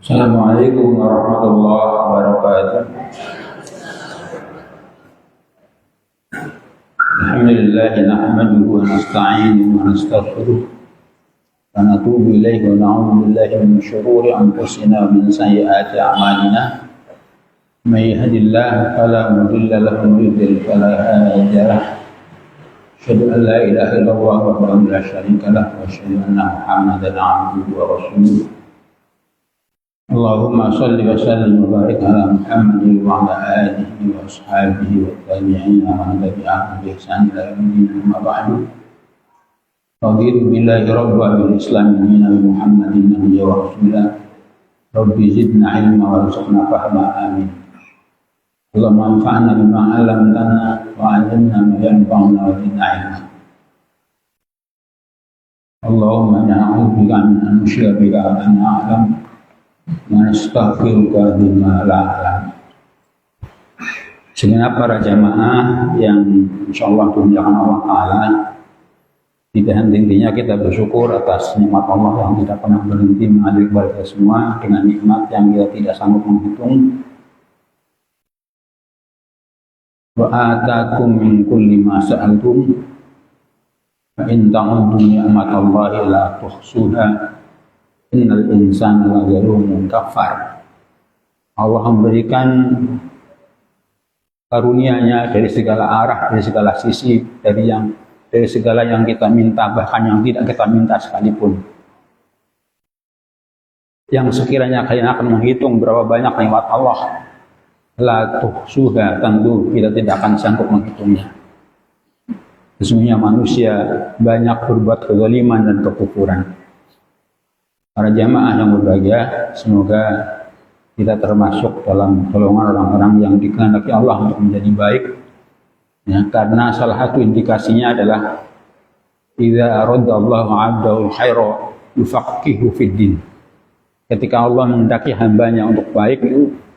Assalamualaikum warahmatullahi wabarakatuh. Alhamdulillah nahmaduhu wa nasta'inuhu wa nastaghfiruh wa natubu ilaihi wa na'udzu billahi min shururi anfusina wa min sayyiati a'malina. May yahdihillahu fala mudilla lahu wa may yudlil fala hadiya lahu. Asyhadu an la ilaha illallah wahdahu la syarika lahu wa asyhadu anna Muhammadan 'abduhu wa rasuluh. Allahumma salli wa sallim wa barik ala Muhammadin wa ala alihi wa ashabihi wa tabi'in wa man tabi'ahum bi ihsan ila yaumil din, amma ba'du. Raditu billahi rabban bil islam dinan Muhammadin nabiyyan wa rasulan. Rabbi zidna ilma warzuqna fahma, amin. Allahumma anfa'na bima 'allamtana wa 'allimna ma yanfa'una wa zidna ilma. Allahumma inna na'udzu bika min an nusyrika bika wa an na'lam nastaghfiruka bima la alam. Segenap para jamaah yang insyaallah dimuliakan Allah Ta'ala, tidak henti-hentinya kita bersyukur atas nikmat Allah yang tidak pernah berhenti mengalir kepada kita semua, dengan nikmat yang kita tidak sanggup menghitung. Wa atakum min kulli ma sa'altum fa in ta'uddu ni'matallahi la tuhsuha innal insana lazalumun kafar. Allah memberikan karunia-Nya dari segala arah, dari segala sisi, dari segala yang kita minta, bahkan yang tidak kita minta sekalipun. Yang sekiranya kalian akan menghitung berapa banyak nikmat Allah, la tuhsuha, tentu kita tidak akan sanggup menghitungnya. Sesungguhnya manusia banyak berbuat kezaliman dan kekufuran. Para jamaah yang berbahagia, semoga kita termasuk dalam golongan orang-orang yang dikehendaki Allah untuk menjadi baik. Ya, karena salah satu indikasinya adalah idza aradallahu 'abdahu khaira yufaqihu fid din. Ketika Allah menghendaki hambanya untuk baik,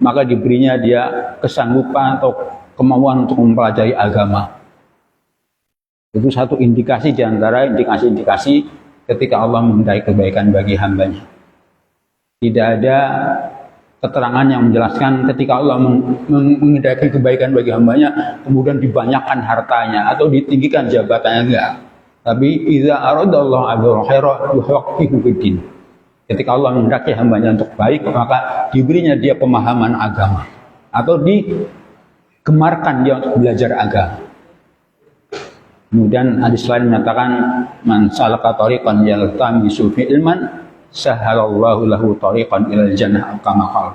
maka diberinya dia kesanggupan atau kemauan untuk mempelajari agama. Itu satu indikasi di antara indikasi-indikasi ketika Allah menghendaki kebaikan bagi hambanya. Tidak ada keterangan yang menjelaskan ketika Allah menghendaki kebaikan bagi hambanya kemudian dibanyakkan hartanya atau ditinggikan jabatannya, enggak. Tapi idza aradallahu 'abdahu khaira yufaqihu fiddin. Ketika Allah menghendaki hambanya untuk baik, maka diberinya dia pemahaman agama atau digemarkan dia untuk belajar agama. Kemudian hadis lain menyatakan man salaka tariqan yaltamisu fi ilman sahhalallahu lahu tariqan ilal jannah kama qala.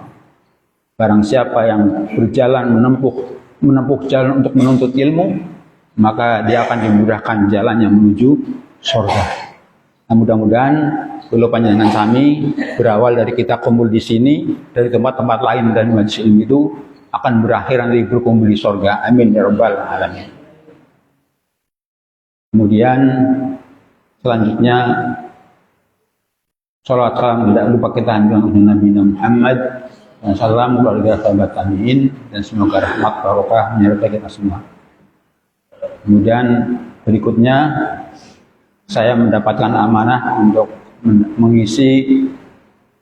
Barang siapa yang berjalan menempuh jalan untuk menuntut ilmu, maka dia akan dimudahkan jalan yang menuju surga. Nah, mudah-mudahan dulu panjenengan kami berawal dari kita kumpul di sini, dari tempat-tempat lain dan majelis ilmu itu akan berakhir nanti berkumpul di surga. Amin ya rabbal alamin. Kemudian selanjutnya salawat salam tidak lupa kita haturkan Nabi Muhammad dan salam keluarga sahabat tabi'in, dan semoga rahmat barokah menyertai kita semua. Kemudian berikutnya saya mendapatkan amanah untuk mengisi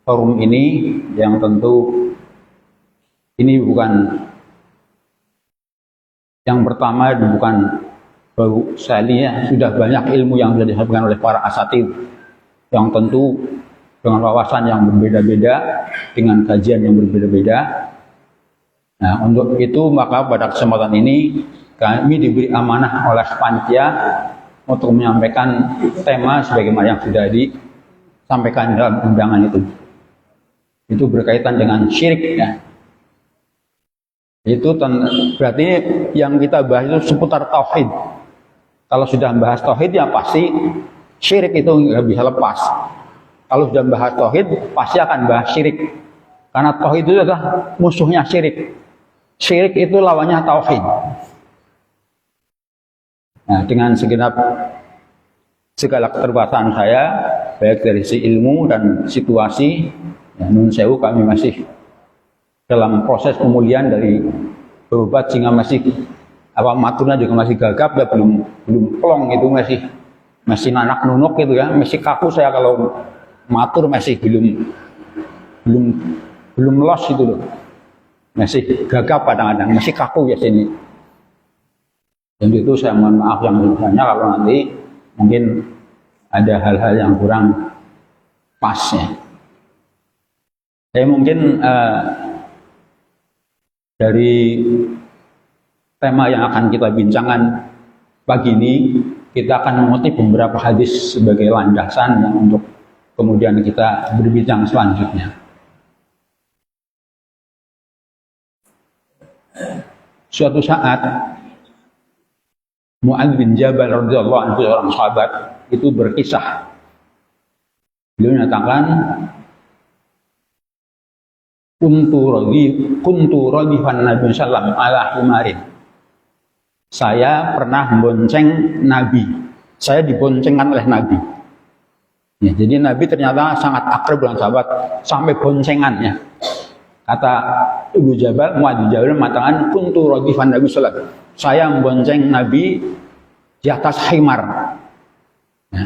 forum ini, yang tentu ini bukan yang pertama, bukan baru sekali ya, sudah banyak ilmu yang sudah disampaikan oleh para asatid yang tentu dengan wawasan yang berbeda-beda, dengan kajian yang berbeda-beda. Nah, untuk itu maka pada kesempatan ini kami diberi amanah oleh panitia untuk menyampaikan tema sebagaimana yang sudah disampaikan dalam undangan itu. Itu berkaitan dengan syirik ya. Itu berarti yang kita bahas itu seputar tauhid. Kalau sudah membahas tauhid ya pasti syirik itu nggak bisa lepas. Kalau sudah membahas tauhid pasti akan bahas syirik. Karena tauhid itu adalah musuhnya syirik. Syirik itu lawannya tauhid. Nah, dengan segala keterbatasan saya, baik dari sisi ilmu dan situasi, ya, nun sewu kami masih dalam proses pemulihan dari berobat sehingga masih maturnya juga masih gagap ya, belum plong itu, masih nanak nunuk gitu ya, masih kaku saya kalau matur, masih belum belum belum los itu loh, masih gagap kadang-kadang, masih kaku ya sini. Dan itu saya mohon maaf yang sebesarnya kalau nanti mungkin ada hal-hal yang kurang pas ya. Saya mungkin dari tema yang akan kita bincangkan pagi ini, kita akan mengutip beberapa hadis sebagai landasan ya, untuk kemudian kita berbincang selanjutnya. Suatu saat Mu'adz bin Jabal radhiyallahu anhu, seorang sahabat, itu berkisah. Beliau menyatakan, kuntu radifan Nabi sallam ala himarin. Saya pernah membonceng Nabi. Saya diboncengkan oleh Nabi. Ya, jadi Nabi ternyata sangat akrab dengan sahabat sampai boncengan ya. Kata Ibu Jabal, Mu'adz bin Jabal mengatakan, kuntu radifan Nabi sallam. Saya membonceng Nabi di atas himar. Ya.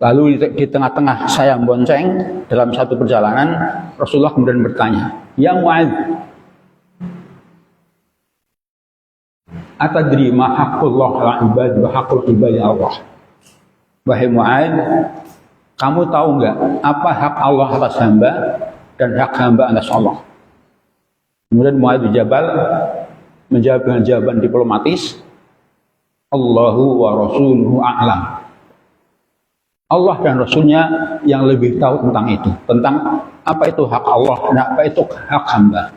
Lalu di tengah-tengah saya membonceng dalam satu perjalanan, Rasulullah kemudian bertanya, "Ya Mu'adz, atadri ma haqqullah 'ala ibadi wa haqqul ibadi Allah?" Wahai Mu'adz, kamu tahu enggak apa hak Allah atas hamba dan hak hamba atas Allah? Kemudian Mu'adz bin Jabal menjawab dengan jawaban diplomatis, Allahu wa rasuluhu a'lam. Allah dan Rasulnya yang lebih tahu tentang itu, tentang apa itu hak Allah dan apa itu hak hamba.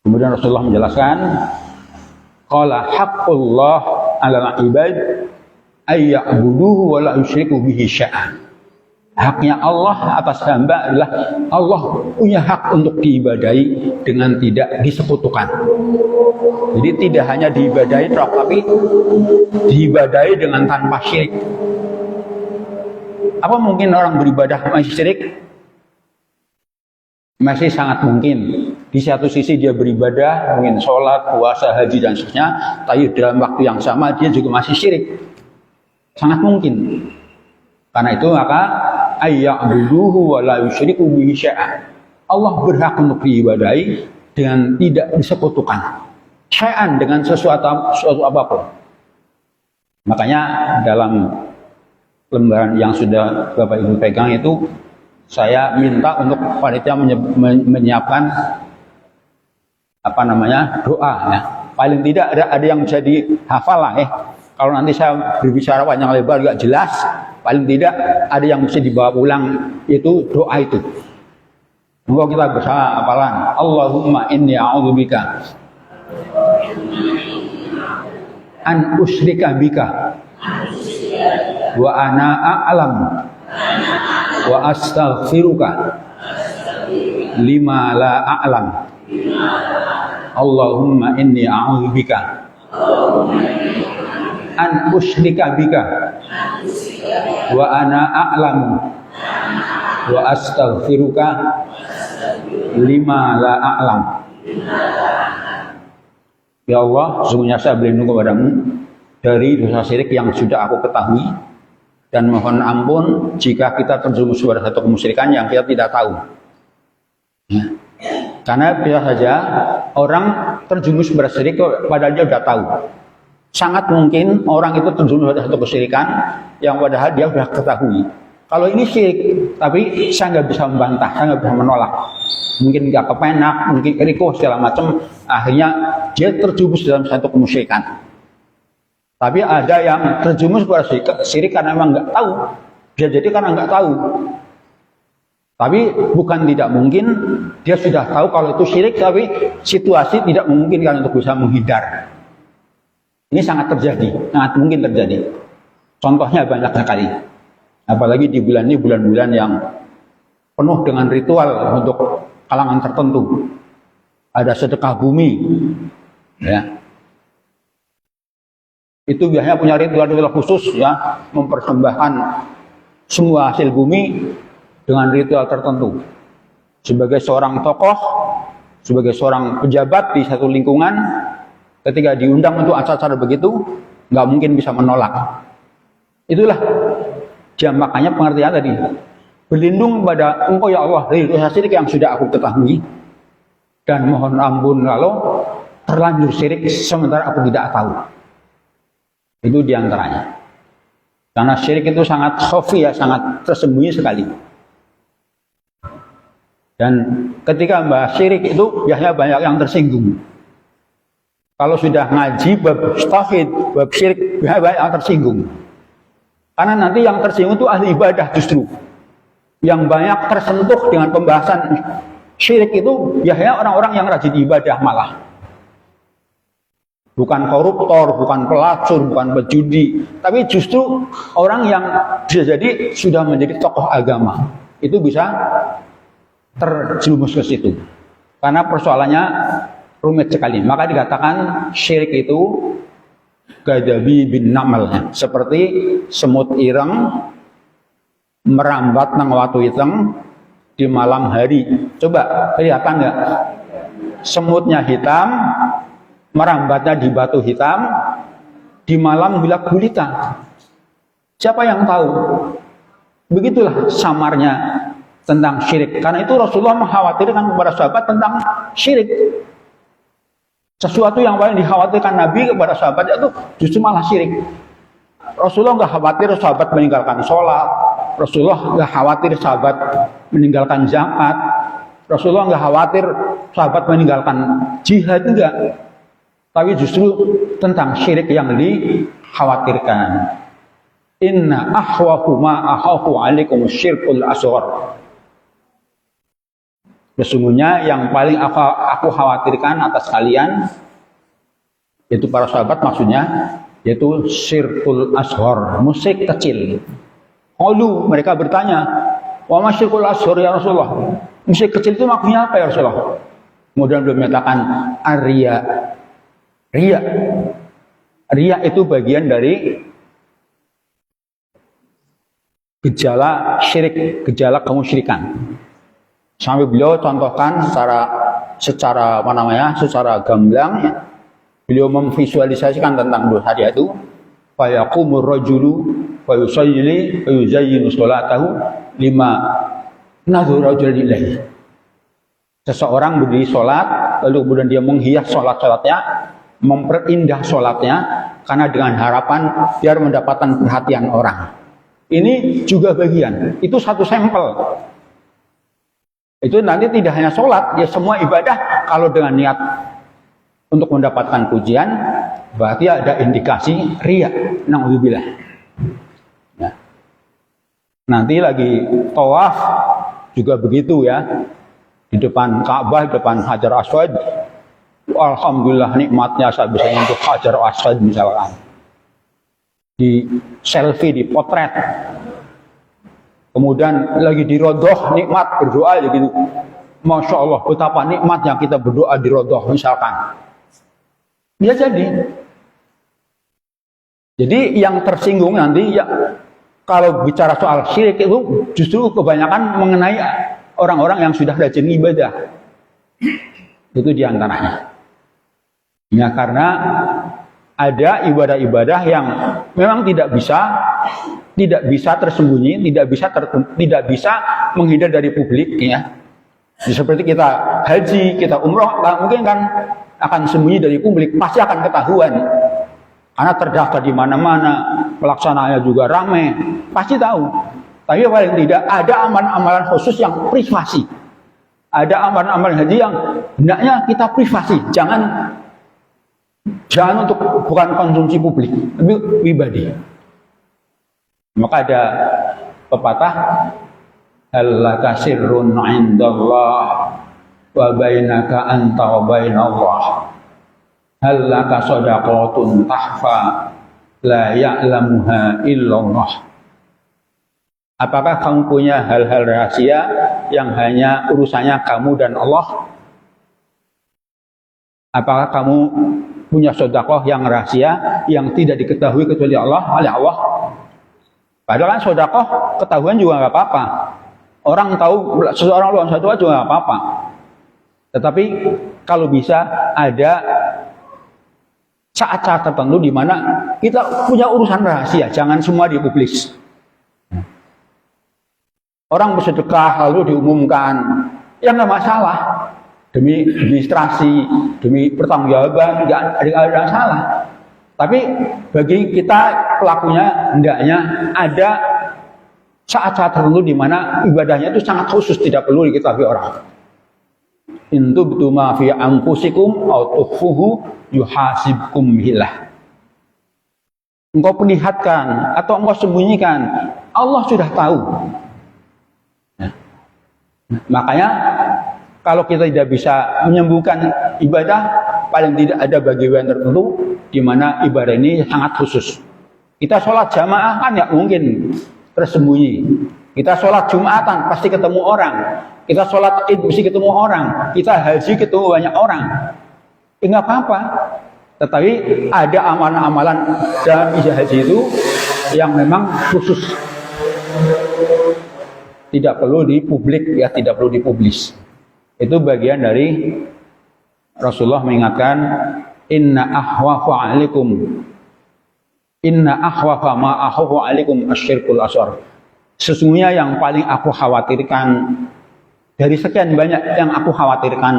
Kemudian Rasulullah menjelaskan, qala haqqullah 'alal ibad ay ya'buduhu wa la yusyriku bihi syai'an. Haknya Allah atas hamba adalah Allah punya hak untuk diibadahi dengan tidak disekutukan. Jadi tidak hanya diibadahi tapi diibadahi dengan tanpa syirik. Apa mungkin orang beribadah masih syirik? Masih sangat mungkin. Di satu sisi dia beribadah, mungkin sholat, puasa, haji dan seterusnya, tapi dalam waktu yang sama dia juga masih syirik. Sangat mungkin. Karena itu maka ayya'buduhu wa la yusyriku bihi syai'an. Allah berhak untuk diibadahi dengan tidak disekutukan. Syai'an dengan sesuatu apapun. Makanya dalam lembaran yang sudah Bapak Ibu pegang itu, saya minta untuk panitia menyiapkan doa ya. Paling tidak ada yang bisa dihafal lah ya. Kalau nanti saya berbicara panjang lebar gak jelas, paling tidak ada yang bisa dibawa pulang, itu doa itu. Moga kita bersama hafalan. Allahumma inni a'udzubika an usyrika bika wa ana a'lam wa astaghfiruka lima la a'lam. Allahumma inni a'udzubika an usyrika bika wa ana a'lam wa astaghfiruka lima la a'lam. Ya Allah, sesungguhnya saya berlindung kepadamu dari dosa syirik yang sudah aku ketahui, dan mohon ampun jika kita terjerumus pada satu kemusyrikan yang kita tidak tahu. Ya. Karena bisa saja orang terjerumus pada syirik padahal dia sudah tahu. Sangat mungkin orang itu terjerumus pada satu kesyirikan yang padahal dia sudah ketahui. Kalau ini syirik, tapi saya nggak bisa membantah, saya nggak bisa menolak. Mungkin nggak kepenak, mungkin riko segala macam. Akhirnya dia terjerumus dalam satu kemusyrikan. Tapi ada yang terjerumus pada syirik karena memang nggak tahu. Dia jadi karena nggak tahu. Tapi bukan tidak mungkin dia sudah tahu kalau itu syirik, tapi situasi tidak memungkinkan untuk bisa menghindar. Ini sangat terjadi, sangat mungkin terjadi. Contohnya banyak sekali. Apalagi di bulan ini, bulan-bulan yang penuh dengan ritual untuk kalangan tertentu. Ada sedekah bumi, ya. Itu biasanya punya ritual-ritual khusus, ya, mempersembahkan semua hasil bumi dengan ritual tertentu. Sebagai seorang tokoh, sebagai seorang pejabat di satu lingkungan, ketika diundang untuk acara-acara begitu, nggak mungkin bisa menolak. Itulah makanya pengertian tadi. berlindung kepada Engkau ya Allah dari dosa syirik yang sudah aku ketahui, dan mohon ampun kalau terlanjur syirik sementara aku tidak tahu. Itu diantaranya. Karena syirik itu sangat khafi ya, sangat tersembunyi sekali. Dan ketika membahas syirik itu biasanya banyak yang tersinggung. Kalau sudah ngaji bab tauhid, bab syirik, biasanya banyak yang tersinggung. Karena nanti yang tersinggung itu ahli ibadah justru. Yang banyak tersentuh dengan pembahasan syirik itu biasanya orang-orang yang rajin ibadah malah. Bukan koruptor, bukan pelacur, bukan pejudi, tapi justru orang yang bisa jadi sudah menjadi tokoh agama. Itu bisa terjerumus ke situ. Karena persoalannya rumit sekali. Maka dikatakan syirik itu gadabi bin namal, seperti semut ireng merambat nang watu iteng di malam hari. Coba kelihatan nggak? Semutnya hitam, merambatnya di batu hitam, di malam gelap gulita. Siapa yang tahu? Begitulah samarnya tentang syirik. Karena itu Rasulullah mengkhawatirkan kepada sahabat tentang syirik. Sesuatu yang paling dikhawatirkan Nabi kepada sahabat itu justru malah syirik. Rasulullah nggak khawatir sahabat meninggalkan sholat. Rasulullah nggak khawatir sahabat meninggalkan zakat. Rasulullah nggak khawatir sahabat meninggalkan jihad, enggak. Tapi justru tentang syirik yang dikhawatirkan. Inna ahwahu ma akhafu alaikum syirkul asghar. Sesungguhnya yang paling aku khawatirkan atas kalian, yaitu para sahabat maksudnya, yaitu syirkul asghar, musyrik kecil. Qalu, mereka bertanya, wa ma syirkul asghar ya Rasulullah? Musyrik kecil itu maksudnya apa ya Rasulullah? Kemudian beliau menyatakan arya. Riya itu bagian dari gejala syirik, gejala kemusyrikan. Sampai beliau contohkan secara gamblang, beliau memvisualisasikan tentang dosa dia itu, fa yaqumur rajulu wa yusalli wa yuzayyinu sholatahu lima nadhura rajulillah. Seseorang berdiri sholat, lalu kemudian dia menghias sholatnya, memperindah sholatnya, karena dengan harapan biar mendapatkan perhatian orang. Ini juga bagian, itu satu sampel. Itu nanti tidak hanya sholat, ya semua ibadah kalau dengan niat untuk mendapatkan pujian, berarti ada indikasi riya. Na'udzubillah. Ya. Nanti lagi tawaf juga begitu ya, di depan Ka'bah, di depan Hajar Aswad. Alhamdulillah nikmatnya saya bisa untuk Hajar Aswad misalkan. Di selfie, di potret. Kemudian lagi di rodoh, nikmat berdoa ya gitu. Masya Allah, betapa nikmatnya kita berdoa di rodoh misalkan. Dia jadi yang tersinggung nanti ya, kalau bicara soal syirik itu justru kebanyakan mengenai orang-orang yang sudah rajin ibadah. Itu diantaranya. Ya, karena ada ibadah-ibadah yang memang tidak bisa tersembunyi, tidak bisa menghindar dari publik ya. Seperti kita haji, kita umroh, mungkin kan akan sembunyi dari publik, pasti akan ketahuan. Karena terdaftar di mana-mana, pelaksanaannya juga ramai, pasti tahu. Tapi paling tidak ada amalan-amalan khusus yang privasi. Ada amalan-amalan haji yang hendaknya kita privasi, jangan untuk bukan konsumsi publik, tapi pribadi. Maka ada pepatah, hal laka sirrun 'indallah wa bainaka anta wa bainallah. Hal laka shadaqatun tahfa la ya'lamuha illallah. Apakah kamu punya hal-hal rahasia yang hanya urusannya kamu dan Allah? Apakah kamu punya sedekah yang rahasia yang tidak diketahui kecuali oleh Allah? Padahal kan sedekah ketahuan juga nggak apa-apa. Orang tahu seseorang luar sedekah juga nggak apa-apa. Tetapi kalau bisa ada saat-saat tertentu di mana kita punya urusan rahasia, jangan semua dipublis. Orang bersedekah lalu diumumkan, ya nggak masalah. Demi administrasi, demi pertanggungjawaban, nggak ada masalah. Tapi bagi kita pelakunya, hendaknya ada saat-saat tertentu di mana ibadahnya itu sangat khusus, tidak perlu diketahui orang. In tubdu ma fi anfusikum aw tukhfuhu yuhasibkum billah. Engkau perlihatkan atau engkau sembunyikan, Allah sudah tahu. Nah, makanya kalau kita tidak bisa menyembuhkan ibadah, paling tidak ada bagian tertentu di mana ibadah ini sangat khusus. Kita sholat jamaah kan ya mungkin tersembunyi. Kita sholat Jumatan pasti ketemu orang. Kita sholat Id mesti ketemu orang. Kita haji ketemu banyak orang. Enggak apa-apa. Tetapi ada amalan-amalan dalam ibadah haji itu yang memang khusus. Tidak perlu dipublik, ya tidak perlu dipublis. Itu bagian dari Rasulullah mengingatkan, inna akhwafa ma akhwafa alaikum asyirkul asghar. Sesungguhnya yang paling aku khawatirkan dari sekian banyak yang aku khawatirkan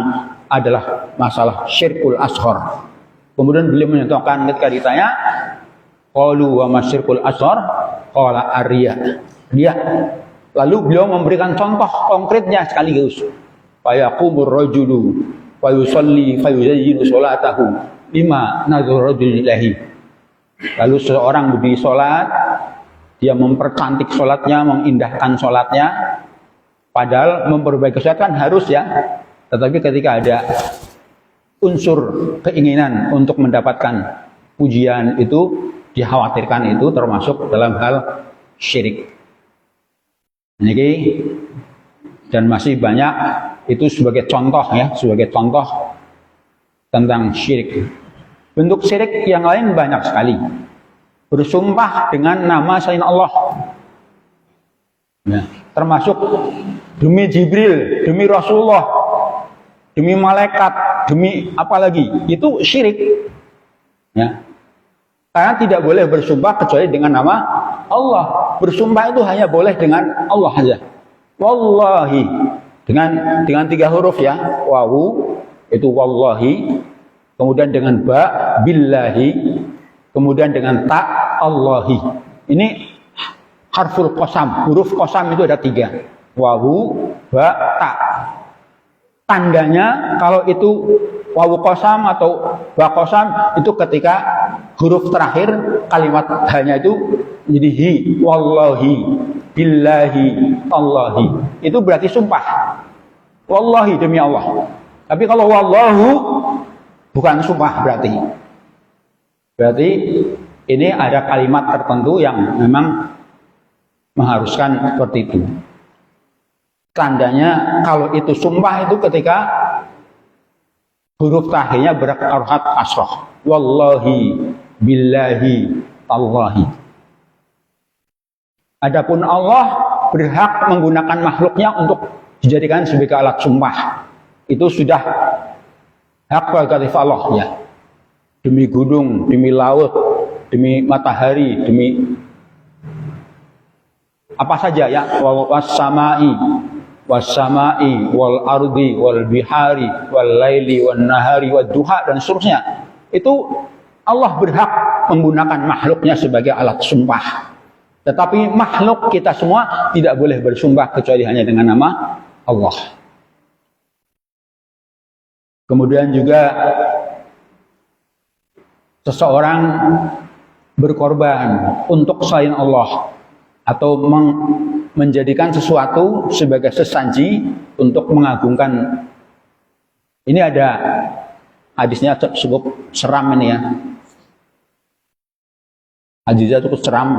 adalah masalah syirkul asghar. Kemudian beliau menyatakan ketika ditanya, qalu wa masyirkul asghar? Qala ar-riya. Riya. Lalu beliau memberikan contoh konkretnya sekaligus. Fayaqumur rajulu fayusalli fayuzayyinu sholatahu lima nazar rajul. Lalu seorang berdiri sholat, dia mempercantik sholatnya, mengindahkan sholatnya, padahal memperbaiki sholat kan harus ya, tetapi ketika ada unsur keinginan untuk mendapatkan pujian itu, dikhawatirkan itu termasuk dalam hal syirik. Ini dan masih banyak itu sebagai contoh ya, sebagai contoh tentang syirik. Bentuk syirik yang lain banyak sekali. Bersumpah dengan nama selain Allah. Ya, termasuk demi Jibril, demi Rasulullah, demi malaikat, demi apa lagi? Itu syirik. Ya. Karena tidak boleh bersumpah kecuali dengan nama Allah. Bersumpah itu hanya boleh dengan Allah saja. Wallahi dengan 3 huruf ya, wawu itu wallahi, kemudian dengan ba billahi, kemudian dengan ta Allahi. Ini harful qasam, huruf qasam itu ada 3, wawu, ba, ta. Tandanya kalau itu wawu qasam atau ba qasam itu ketika huruf terakhir kalimat hanya itu jadi hi, wallahi, billahi, Allahi. Itu berarti sumpah. Wallahi demi Allah. Tapi kalau wallahu bukan sumpah berarti. Berarti ini ada kalimat tertentu yang memang mengharuskan seperti itu. Tandanya kalau itu sumpah itu ketika huruf terakhirnya berharokat kasroh. Wallahi, billahi, Allahi. Adapun Allah berhak menggunakan makhluknya untuk dijadikan sebagai alat sumpah. Itu sudah hak prerogatif Allah ya. Demi gunung, demi laut, demi matahari, demi apa saja ya, was-samai wal ardi wal bihari wal laili wan nahari wad duha dan seterusnya. Itu Allah berhak menggunakan makhluknya sebagai alat sumpah. Tetapi makhluk kita semua tidak boleh bersumpah kecuali hanya dengan nama Allah. Kemudian juga seseorang berkorban untuk selain Allah atau menjadikan sesuatu sebagai sesaji untuk mengagungkan. Ini ada hadisnya cukup seram ini ya. Hadisnya cukup seram.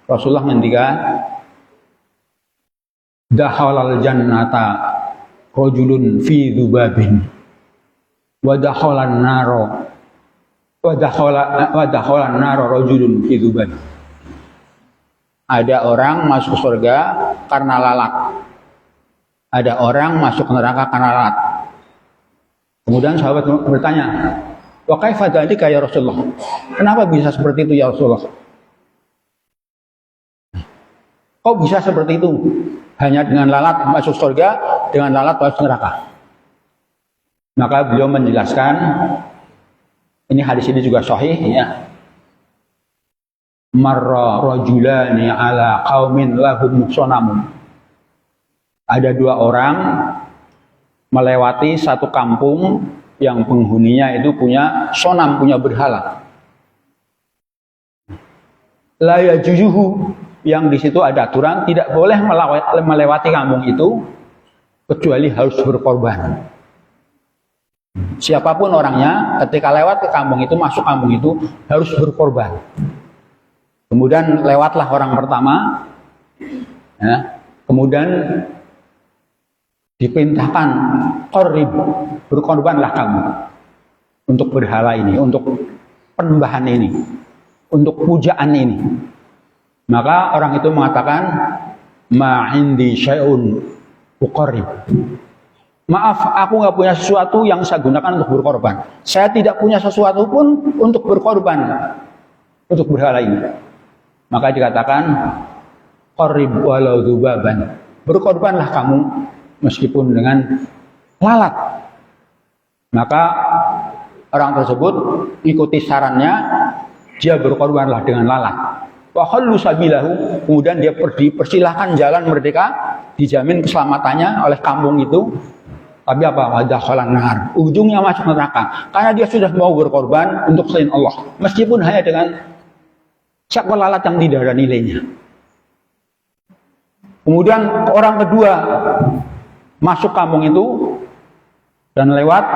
Rasulullah ngendika, dakhalal jannata rajulun fi dzubabin wa dakhalan naro rajulun fi dzubabin. Ada orang masuk surga karena lalat. Ada orang masuk neraka karena lalat. Kemudian sahabat bertanya, "Wa kaifa dzalika ya Rasulullah?" Kenapa bisa seperti itu ya Rasulullah? Kok bisa seperti itu? hanya dengan lalat masuk surga, dengan lalat masuk neraka. Maka beliau menjelaskan, ini hadis ini juga sahih ya. Marra rajulani ala qaumin lahum sonamun. Ada dua orang melewati satu kampung yang penghuninya itu punya sonam, punya berhala. La yajujuhu, yang di situ ada aturan tidak boleh melewati kampung itu kecuali harus berkorban. Siapapun orangnya, ketika lewat ke kampung itu, masuk kampung itu harus berkorban. Kemudian lewatlah orang pertama, ya, kemudian diperintahkan qorib, berkorbanlah kamu untuk berhala ini, untuk penyembahan ini, untuk pujaan ini. Maka orang itu mengatakan, ma indi syai'un uqarrib. Maaf, aku nggak punya sesuatu yang saya gunakan untuk berkorban. Saya tidak punya sesuatu pun untuk berkorban untuk berhala ini. Maka dikatakan, qarrib walau dzubaban. Berkorbanlah kamu meskipun dengan lalat. Maka orang tersebut ikuti sarannya, dia berkorbanlah dengan lalat. Wa khallu sabilahu, kemudian dia dipersilahkan jalan merdeka, dijamin keselamatannya oleh kampung itu. Tapi apa? Wadah khalan nar, ujungnya masuk neraka. Karena dia sudah mau berkorban untuk selain Allah, meskipun hanya dengan seekor lalat yang tidak ada nilainya. Kemudian orang kedua masuk kampung itu dan lewat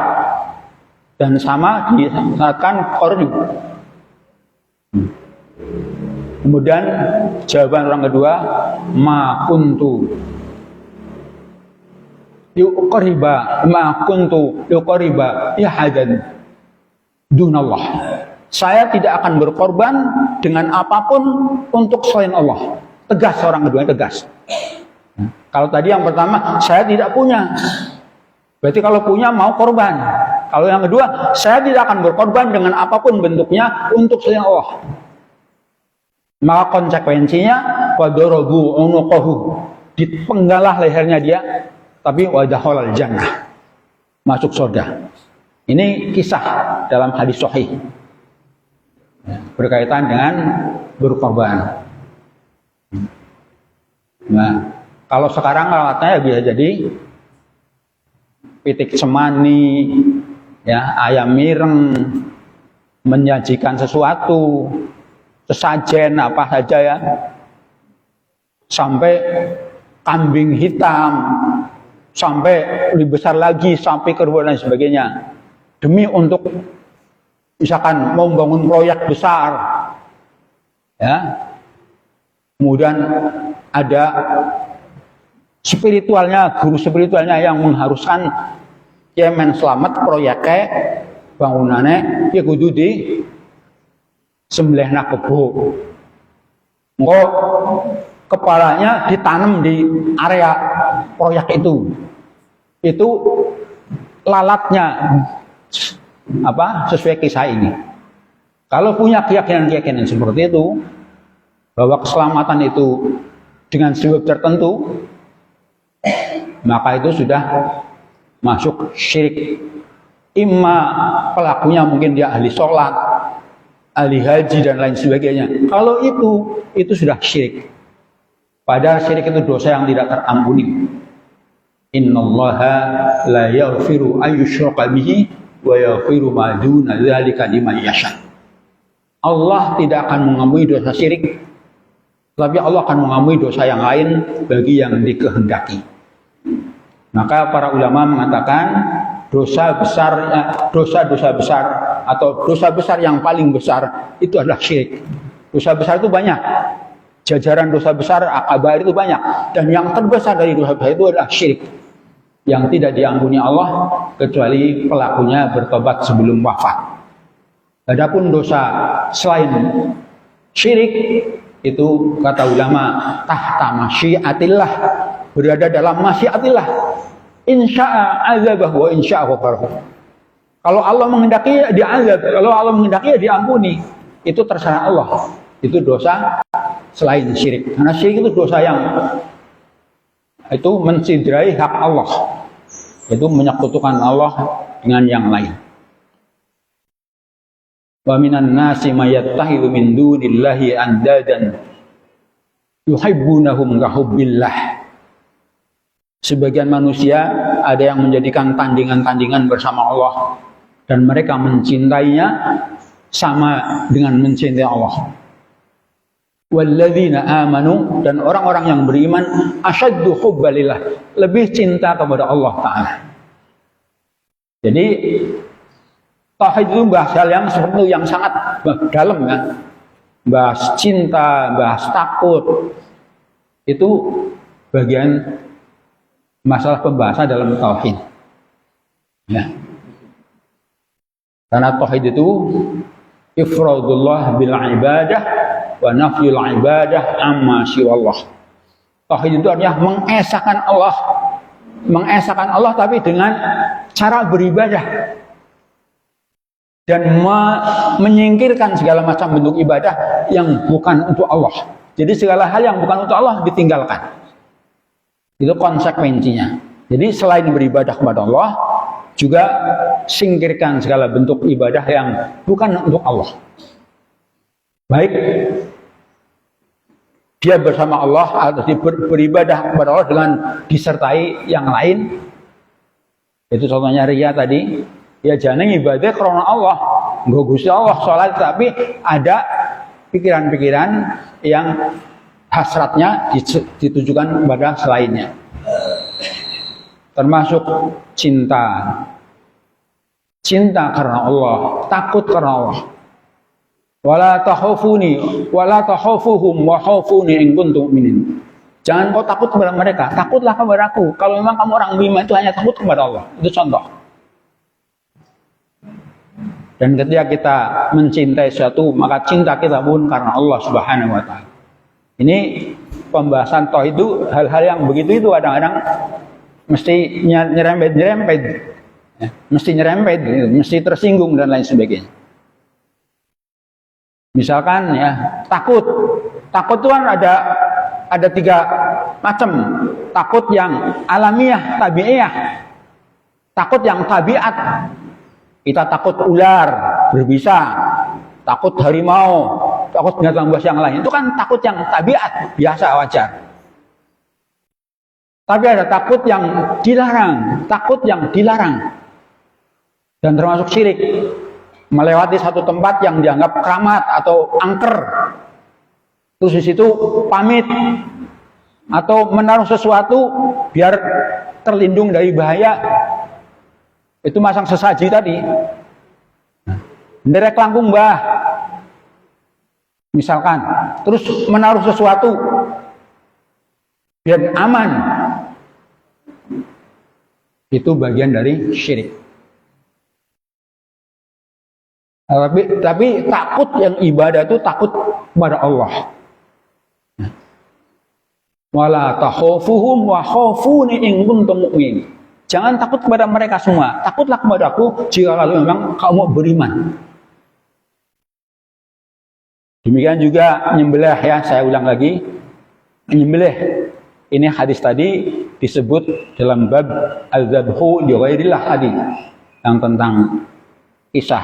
dan sama disatakan qorib. Kemudian jawaban orang kedua, ma kuntu yuqriba ma kuntu yuqriba ya hadan dunallah. Saya tidak akan berkorban dengan apapun untuk selain Allah. Tegas orang kedua, tegas. Kalau tadi yang pertama, saya tidak punya. Berarti kalau punya mau korban. Kalau yang kedua, saya tidak akan berkorban dengan apapun bentuknya untuk selain Allah. Maka konsekuensinya wadarabu unuqahu, dipenggalah lehernya dia, tapi wadakhalal jannah, masuk surga. Ini kisah dalam hadis sahih berkaitan dengan berkorban. Nah, kalau sekarang alatnya bisa jadi pitik semani, ya, ayam mireng, menyajikan sesuatu, sesajen apa saja ya, sampai kambing hitam, sampai lebih besar lagi, sampai kerbau dan sebagainya, demi untuk misalkan mau membangun proyek besar, ya. Kemudian ada spiritualnya, guru spiritualnya yang mengharuskan Yemen selamat proyeknya bangunannya ya kudu di sembelih kebo. Engko kepalanya ditanam di area proyek itu. Itu lalatnya apa sesuai kisah ini. Kalau punya keyakinan-keyakinan seperti itu, bahwa keselamatan itu dengan sebab tertentu, maka itu sudah masuk syirik. Imma pelakunya mungkin dia ahli sholat, ahli haji dan lain sebagainya. Kalau itu sudah syirik. Padahal syirik itu dosa yang tidak terampuni. Innallaha la yaghfiru ayyushraka bihi wa yaghfiru ma duna dzalika liman yasha. Allah tidak akan mengampuni dosa syirik, tapi Allah akan mengampuni dosa yang lain bagi yang dikehendaki. Maka para ulama mengatakan dosa besar atau dosa besar yang paling besar itu adalah syirik. Dosa besar itu banyak. Jajaran dosa besar akabair itu banyak, dan yang terbesar dari dosa besar itu adalah syirik yang tidak diampuni Allah kecuali pelakunya bertobat sebelum wafat. Adapun dosa selain syirik itu kata ulama tahta masyiatillah, berada dalam masyiatillah. Insya'a azabah wa insya'a ghafarahu. Kalau Allah menghendaki dia azab, kalau Allah menghendaki dia diampuni. Itu terserah Allah. Itu dosa selain syirik. Karena syirik itu dosa yang itu mencidrai hak Allah, itu menyekutukan Allah dengan yang lain. Wa minan nasi may yattakhidhu min dunillahi andadan yuhibbunahum ka hubbillah. Sebagian manusia ada yang menjadikan tandingan-tandingan bersama Allah dan mereka mencintainya sama dengan mencintai Allah. Walladzina amanu, dan orang-orang yang beriman asyaddu hubbalillah, lebih cinta kepada Allah Ta'ala. Jadi tauhid itu bahas hal yang seperti itu, yang sangat dalam ya. Bahas cinta, bahas takut, itu bagian masalah pembahasan dalam tauhid. Ya. Karena tauhid itu ifradullah bil ibadah wa nafyul ibadah amma siwallah. Tauhid itu artinya mengesahkan Allah tapi dengan cara beribadah dan menyingkirkan segala macam bentuk ibadah yang bukan untuk Allah. Jadi segala hal yang bukan untuk Allah ditinggalkan. Itu konsekuensinya. Jadi selain beribadah kepada Allah, juga singkirkan segala bentuk ibadah yang bukan untuk Allah. Baik dia bersama Allah atau beribadah kepada Allah dengan disertai yang lain. Itu contohnya riya tadi. Ya jangan ibadah karena Allah, nggak Gusti Allah sholat, tapi ada pikiran-pikiran yang hasratnya ditujukan kepada selainnya. Termasuk cinta karena Allah, takut karena Allah. Wala takhafuni wala takhafuhum wa khafuni in kuntum mu'minin. Jangan kau takut kepada mereka, takutlah kepada aku. Kalau memang kamu orang beriman itu hanya takut kepada Allah. Itu contoh. Dan ketika kita mencintai sesuatu, maka cinta kita pun karena Allah Subhanahu wa taala. Ini pembahasan tauhid itu, hal-hal yang begitu itu kadang-kadang mesti nyerempet, ya, mesti nyerempet, mesti tersinggung dan lain sebagainya. Misalkan ya, takut itu kan ada 3 macam. Takut yang alamiah, tabi'iyah. Takut yang tabiat. Kita takut ular berbisa, takut harimau, takut binatang buas yang lain. Itu kan takut yang tabiat, biasa, wajar. Tapi ada takut yang dilarang. Dan termasuk syirik. Melewati satu tempat yang dianggap keramat atau angker. Terus di situ pamit atau menaruh sesuatu biar terlindung dari bahaya. Itu masang sesaji tadi. Nderek langkung mbah. Misalkan, terus menaruh sesuatu biar aman. Itu bagian dari syirik. Tapi takut yang ibadah itu takut kepada Allah. Wala takhafuhum wa khafuni in kuntum mu'minin. Jangan takut kepada mereka semua. Takutlah kepada aku jika kalau memang kamu beriman. Demikian juga menyembelih ya, saya ulang lagi. Menyembelih. Ini hadis tadi disebut dalam bab al-dzabhu li ghairillah tadi. Yang tentang kisah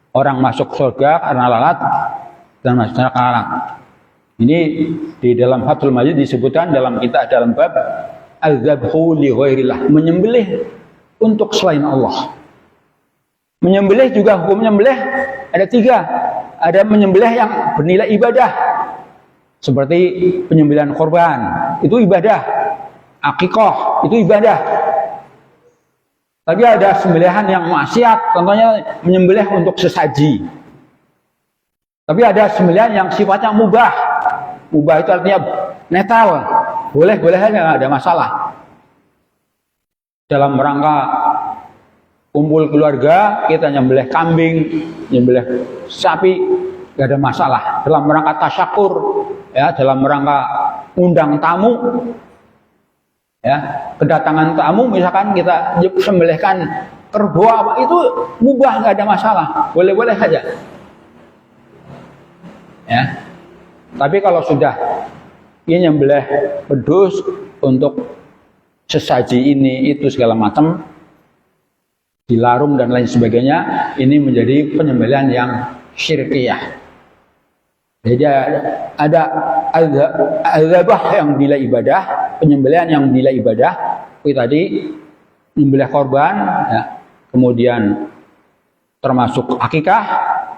orang masuk surga karena lalat dan masuk neraka karena lalat. Ini di dalam Fathul Majid disebutkan dalam bab al-dzabhu li ghairillah, menyembelih untuk selain Allah. Menyembelih juga hukum menyembelih ada 3. Ada menyembelih yang bernilai ibadah. Seperti penyembelihan korban, itu ibadah. Akikah, itu ibadah. Tapi ada sembelihan yang maksiat, contohnya menyembelih untuk sesaji. Tapi ada sembelihan yang sifatnya mubah. Mubah itu artinya netral. Boleh-boleh aja, nggak ada masalah. Dalam rangka kumpul keluarga, kita nyembelih kambing, nyembelih sapi, nggak ada masalah. Dalam rangka tasyakur, ya, dalam rangka undang tamu, ya, kedatangan tamu, misalkan kita sembelihkan kerbau apa, itu mubah, nggak ada masalah, boleh-boleh saja. Ya. Tapi kalau sudah ingin nyembelih wedhus untuk sesaji ini itu segala macam, dilarung dan lain sebagainya, ini menjadi penyembelihan yang syirkiyah. Jadi ada adzabah yang nilai ibadah, penyembelihan yang nilai ibadah, seperti tadi menyembelih korban, ya, kemudian termasuk akikah,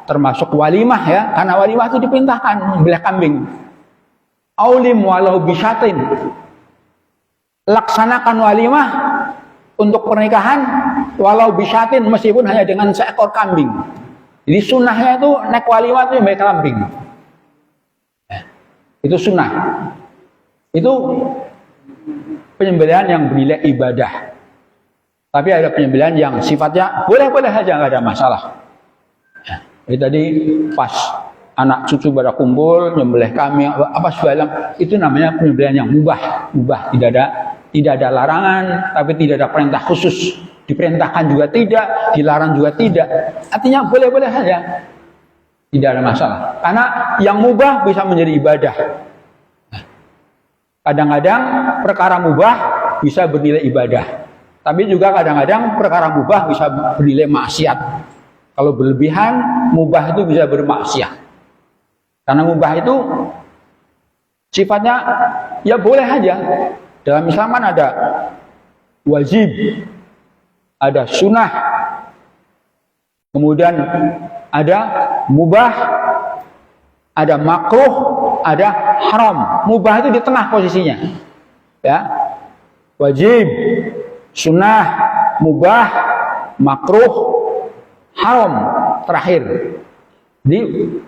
termasuk walimah, ya, karena walimah itu diperintahkan menyembelih kambing. Aulim walau bisyatin, laksanakan walimah untuk pernikahan walau bisyatin, meskipun hanya dengan seekor kambing. Jadi sunnahnya itu naik walimah itu menyembelih kambing. Itu sunnah. Itu penyembelihan yang bernilai ibadah. Tapi ada penyembelihan yang sifatnya boleh-boleh saja, nggak ada masalah. Jadi tadi pas anak cucu pada kumpul nyembelih kambing apa segala, itu namanya penyembelihan yang mubah. Mubah, tidak ada larangan, tapi tidak ada perintah khusus. Diperintahkan juga tidak, dilarang juga tidak. Artinya boleh-boleh saja. Tidak ada masalah. Karena yang mubah bisa menjadi ibadah. Kadang-kadang perkara mubah bisa bernilai ibadah. Tapi juga kadang-kadang perkara mubah bisa bernilai maksiat. Kalau berlebihan, mubah itu bisa bermaksiat. Karena mubah itu sifatnya ya boleh aja. Dalam Islam kan ada wajib, ada sunnah, kemudian ada mubah, ada makruh, ada haram. Mubah itu di tengah posisinya. Ya. Wajib, sunnah, mubah, makruh, haram terakhir. Jadi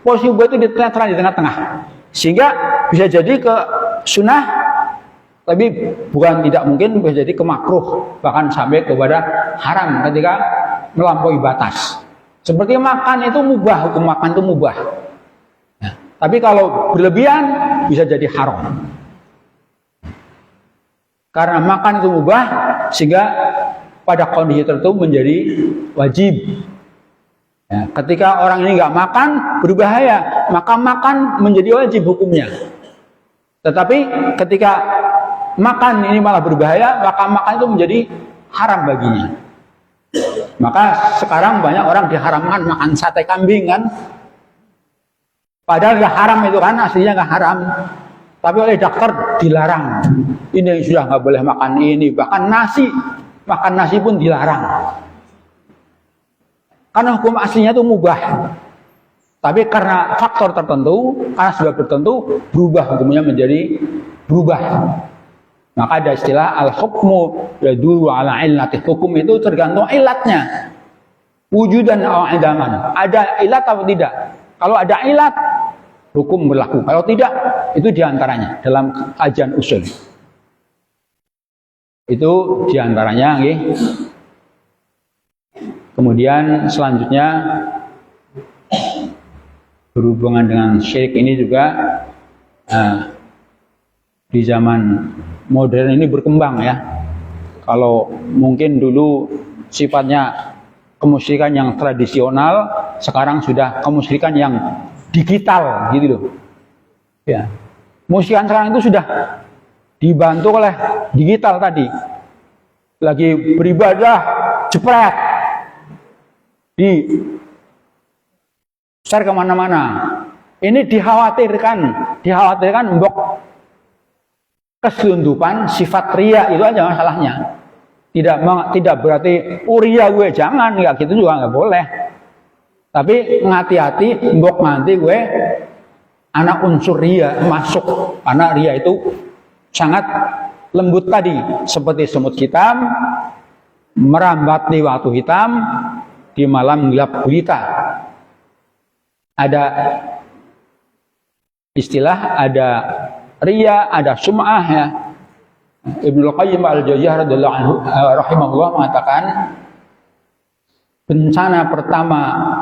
posisi mubah itu di tengah-tengah. Sehingga bisa jadi ke sunnah, tapi bukan tidak mungkin bisa jadi ke makruh, bahkan sampai kepada haram ketika melampaui batas. Seperti makan itu mubah, hukum makan itu mubah. Ya. Tapi kalau berlebihan bisa jadi haram. Karena makan itu mubah, sehingga pada kondisi tertentu menjadi wajib. Ya. Ketika orang ini nggak makan, berbahaya, maka makan menjadi wajib hukumnya. Tetapi ketika makan ini malah berbahaya, maka makan itu menjadi haram baginya. Maka sekarang banyak orang diharamkan makan sate kambing kan. Padahal nggak haram itu kan, aslinya nggak haram. Tapi oleh dokter dilarang. Ini sudah nggak boleh makan ini. Bahkan nasi, makan nasi pun dilarang. Karena hukum aslinya itu mubah. Tapi karena faktor tertentu, karena sebab tertentu, berubah hukumnya menjadi berubah. Maka ada istilah al-hukmu yadullu ala illati. Hukum itu tergantung ilatnya. Wujudan atau idaman. Ada ilat atau tidak? Kalau ada ilat, hukum berlaku. Kalau tidak, itu diantaranya dalam kajian usul. Itu diantaranya. Okay. Kemudian selanjutnya berhubungan dengan syirik ini juga di zaman modern ini berkembang ya. Kalau mungkin dulu sifatnya kemusyrikan yang tradisional, sekarang sudah kemusyrikan yang digital gitu loh. Ya. Kemusyrikan sekarang itu sudah dibantu oleh digital tadi. Lagi beribadah, jepret, di share kemana-mana. Ini dikhawatirkan mbok keselundupan sifat ria, itu aja masalahnya. Tidak berarti ria gue, jangan, nggak gitu juga nggak boleh. Tapi ngati-hati, mbok nanti gue anak unsur ria masuk, karena ria itu sangat lembut tadi, seperti semut hitam merambat di waktu hitam di malam gelap gulita. Ada istilah, ada ria, ada sum'ah ya. Ibnu Qayyim al-Jauziyah radhiyallahu anhu rahimahullah mengatakan bencana pertama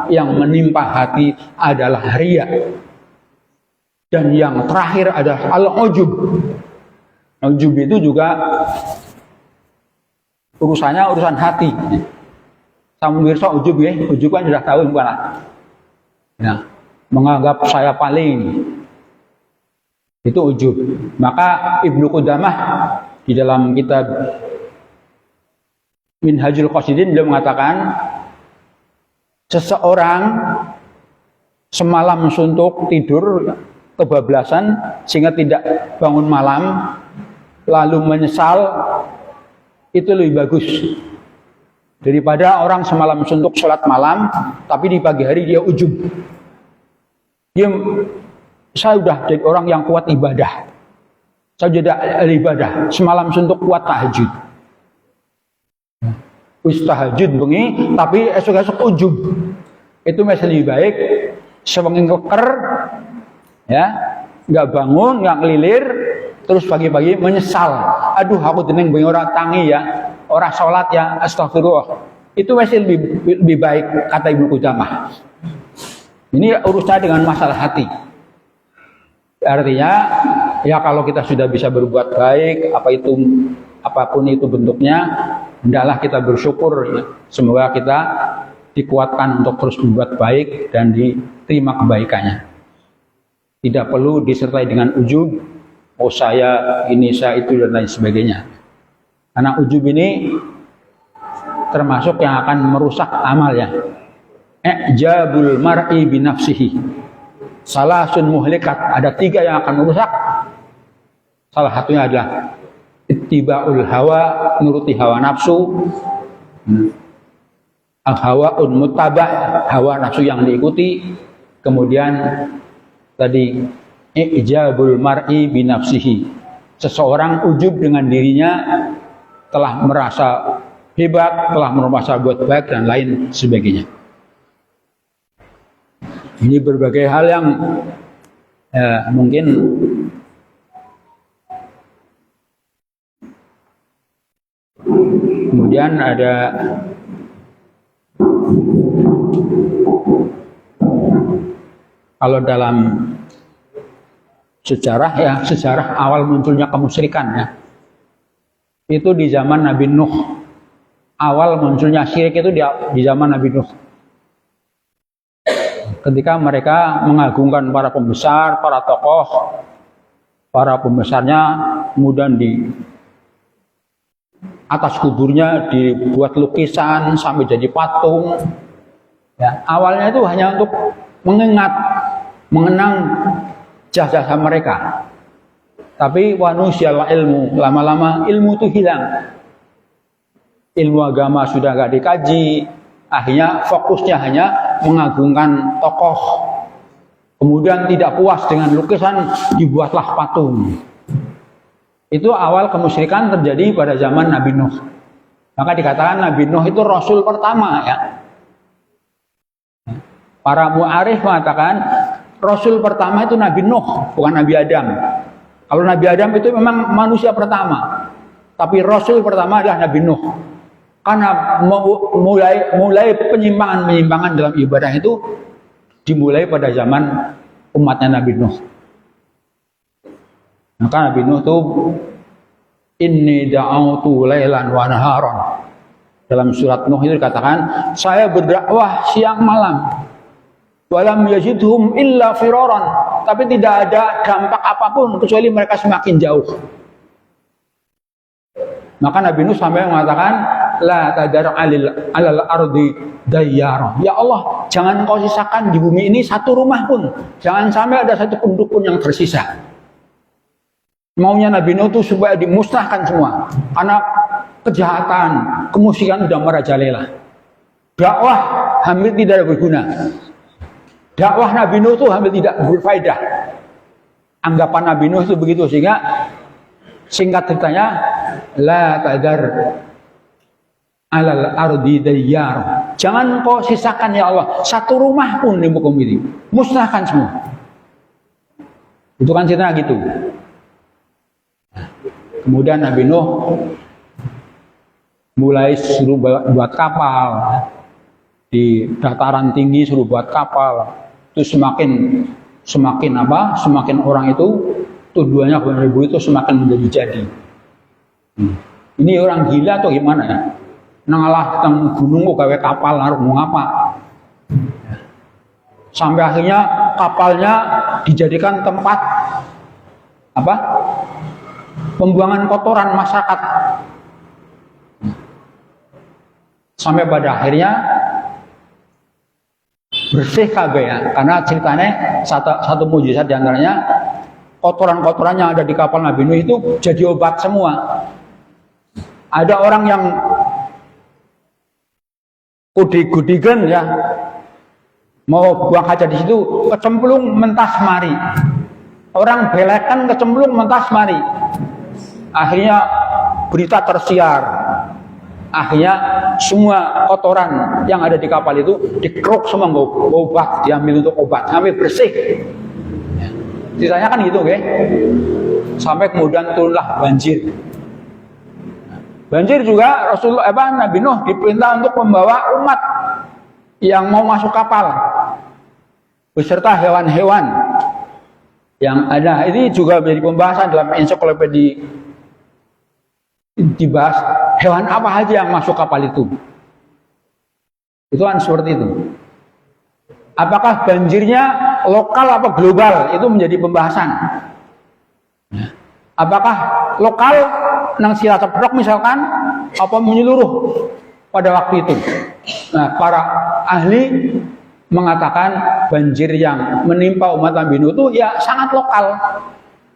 yang menimpa hati adalah ria. Dan yang terakhir adalah al-ujub. Ujub itu juga urusan hati. Sama mirsa ujub ya, ujub kan sudah tahu bukan? Nah, menganggap saya paling. Itu ujub. Maka Ibnu Qudamah di dalam kitab Minhajul Qasidin dia mengatakan, seseorang semalam suntuk tidur kebablasan sehingga tidak bangun malam lalu menyesal, itu lebih bagus daripada orang semalam suntuk sholat malam tapi di pagi hari dia ujub. Saya sudah jadi orang yang kuat ibadah, saya sudah ibadah, semalam suntuk kuat tahajud, tahajud bengi tapi esok-esok ujub. Itu masih lebih baik sewengi keker ya, nggak bangun, nggak ngelilir, terus pagi-pagi menyesal, aduh aku tenang bengi orang tangi ya, orang sholat ya, astagfirullah. Itu masih lebih baik kata Ibnu Qudamah. Ini urusan dengan masalah hati. Artinya ya kalau kita sudah bisa berbuat baik, apapun itu bentuknya, hendaklah kita bersyukur ya. Semoga kita dikuatkan untuk terus berbuat baik dan diterima kebaikannya. Tidak perlu disertai dengan ujub, oh saya ini, saya itu dan lain sebagainya. Karena ujub ini termasuk yang akan merusak amal ya. I'jabul mar'i binafsihi. Salasun muhlikat, ada 3 yang akan merusak. Salah satunya adalah ittiba'ul hawa, nuruti hawa nafsu. Al-hawa'un muttaba', hawa nafsu yang diikuti. Kemudian tadi i'jabul mar'i binafsihi. Seseorang ujub dengan dirinya, telah merasa hebat, telah merasa buat baik dan lain sebagainya. Ini berbagai hal yang mungkin kemudian ada kalau dalam sejarah ya, sejarah awal munculnya kemusyrikan ya, itu di zaman Nabi Nuh. Awal munculnya syirik itu di zaman Nabi Nuh. Ketika mereka mengagungkan para pembesar, para tokoh, para pembesarnya, kemudian di atas kuburnya dibuat lukisan sampai jadi patung. Ya, awalnya itu hanya untuk mengenang jasa-jasa mereka. Tapi wanusyal ilmu, lama-lama ilmu itu hilang. Ilmu agama sudah gak dikaji, akhirnya fokusnya hanya mengagungkan tokoh. Kemudian tidak puas dengan lukisan, dibuatlah patung. Itu awal kemusyrikan terjadi pada zaman Nabi Nuh. Maka dikatakan Nabi Nuh itu Rasul pertama ya. Para mu'arif mengatakan Rasul pertama itu Nabi Nuh, bukan Nabi Adam. Kalau Nabi Adam itu memang manusia pertama, tapi Rasul pertama adalah Nabi Nuh. Karena mulai penyimpangan dalam ibadah itu dimulai pada zaman umatnya Nabi Nuh. Maka Nabi Nuh itu inni da'autu lailan wa naharan. Dalam surat Nuh itu dikatakan, saya berdakwah siang malam. Walam yazidhum illa firaran. Tapi tidak ada dampak apapun kecuali mereka semakin jauh. Maka Nabi Nuh sampai mengatakan, la tadar alal ardi dayyara. Ya Allah, jangan kau sisakan di bumi ini satu rumah pun. Jangan sampai ada satu penduduk pun yang tersisa. Maunya Nabi Nuh itu supaya dimusnahkan semua. Karena kejahatan, kemusyrikan sudah merajalela. Dakwah hampir tidak berguna. Dakwah Nabi Nuh itu hampir tidak berfaedah. Anggapan Nabi Nuh itu begitu, sehingga singkat ceritanya, la tadar alal ardi dayyar. Jangan kau sisakan ya Allah satu rumah pun di muka bumi ini. Musnahkan semua. Itu kan cerita gitu. Kemudian Nabi Nuh mulai suruh buat kapal. Di dataran tinggi suruh buat kapal. Itu semakin orang itu tuduhannya kepada Ibu itu semakin menjadi jadi. Ini orang gila atau gimana ya? Nangalah teng gunung kok gawe kapal harus mau ngapa? Sampai akhirnya kapalnya dijadikan tempat apa? Pembuangan kotoran masyarakat. Sampai pada akhirnya bersih kabeh ya, karena ceritanya satu mujizat diantaranya kotoran-kotoran yang ada di kapal Nabi Nuh itu jadi obat semua. Ada orang yang kudig-kudigan ya, mau buang hajat di situ, kecemplung mentas mari. Orang belekan kecemplung mentas mari. Akhirnya berita tersiar. Akhirnya semua kotoran yang ada di kapal itu dikeruk semua obat, diambil untuk obat, sampai bersih. Ceritanya kan gitu, okay? Sampai kemudian turunlah banjir. Banjir juga Nabi Nuh diperintah untuk membawa umat yang mau masuk kapal beserta hewan-hewan yang ada. Ini juga menjadi pembahasan dalam ensiklopedia. Dibahas hewan apa aja yang masuk kapal itu. Itu kan seperti itu. Apakah banjirnya lokal atau global, itu menjadi pembahasan. Apakah lokal nang Cilacap misalkan, apa menyeluruh pada waktu itu. Nah, para ahli mengatakan banjir yang menimpa umat Nabi Nuh itu ya sangat lokal.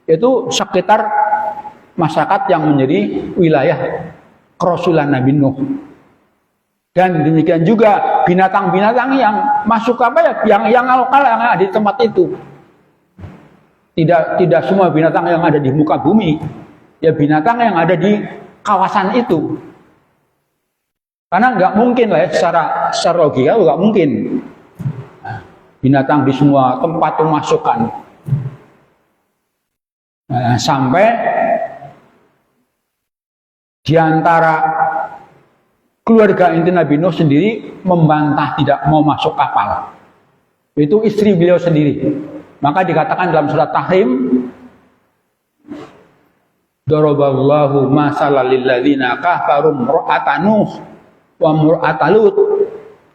Itu sekitar masyarakat yang menjadi wilayah kerasulan Nabi Nuh. Dan demikian juga binatang-binatang yang masuk yang lokal yang ada di tempat itu. Tidak semua binatang yang ada di muka bumi, ya binatang yang ada di kawasan itu. Karena nggak mungkin lah ya, secara logika nggak mungkin binatang di semua tempat itu masukkan. Nah, sampai di antara keluarga inti Nabi Nuh sendiri membantah tidak mau masuk kapal. Itu istri beliau sendiri. Maka dikatakan dalam surat Tahrim, Daraballahu masalan lil ladzina kafaru imra'ata Nuh wa imra'ata Lut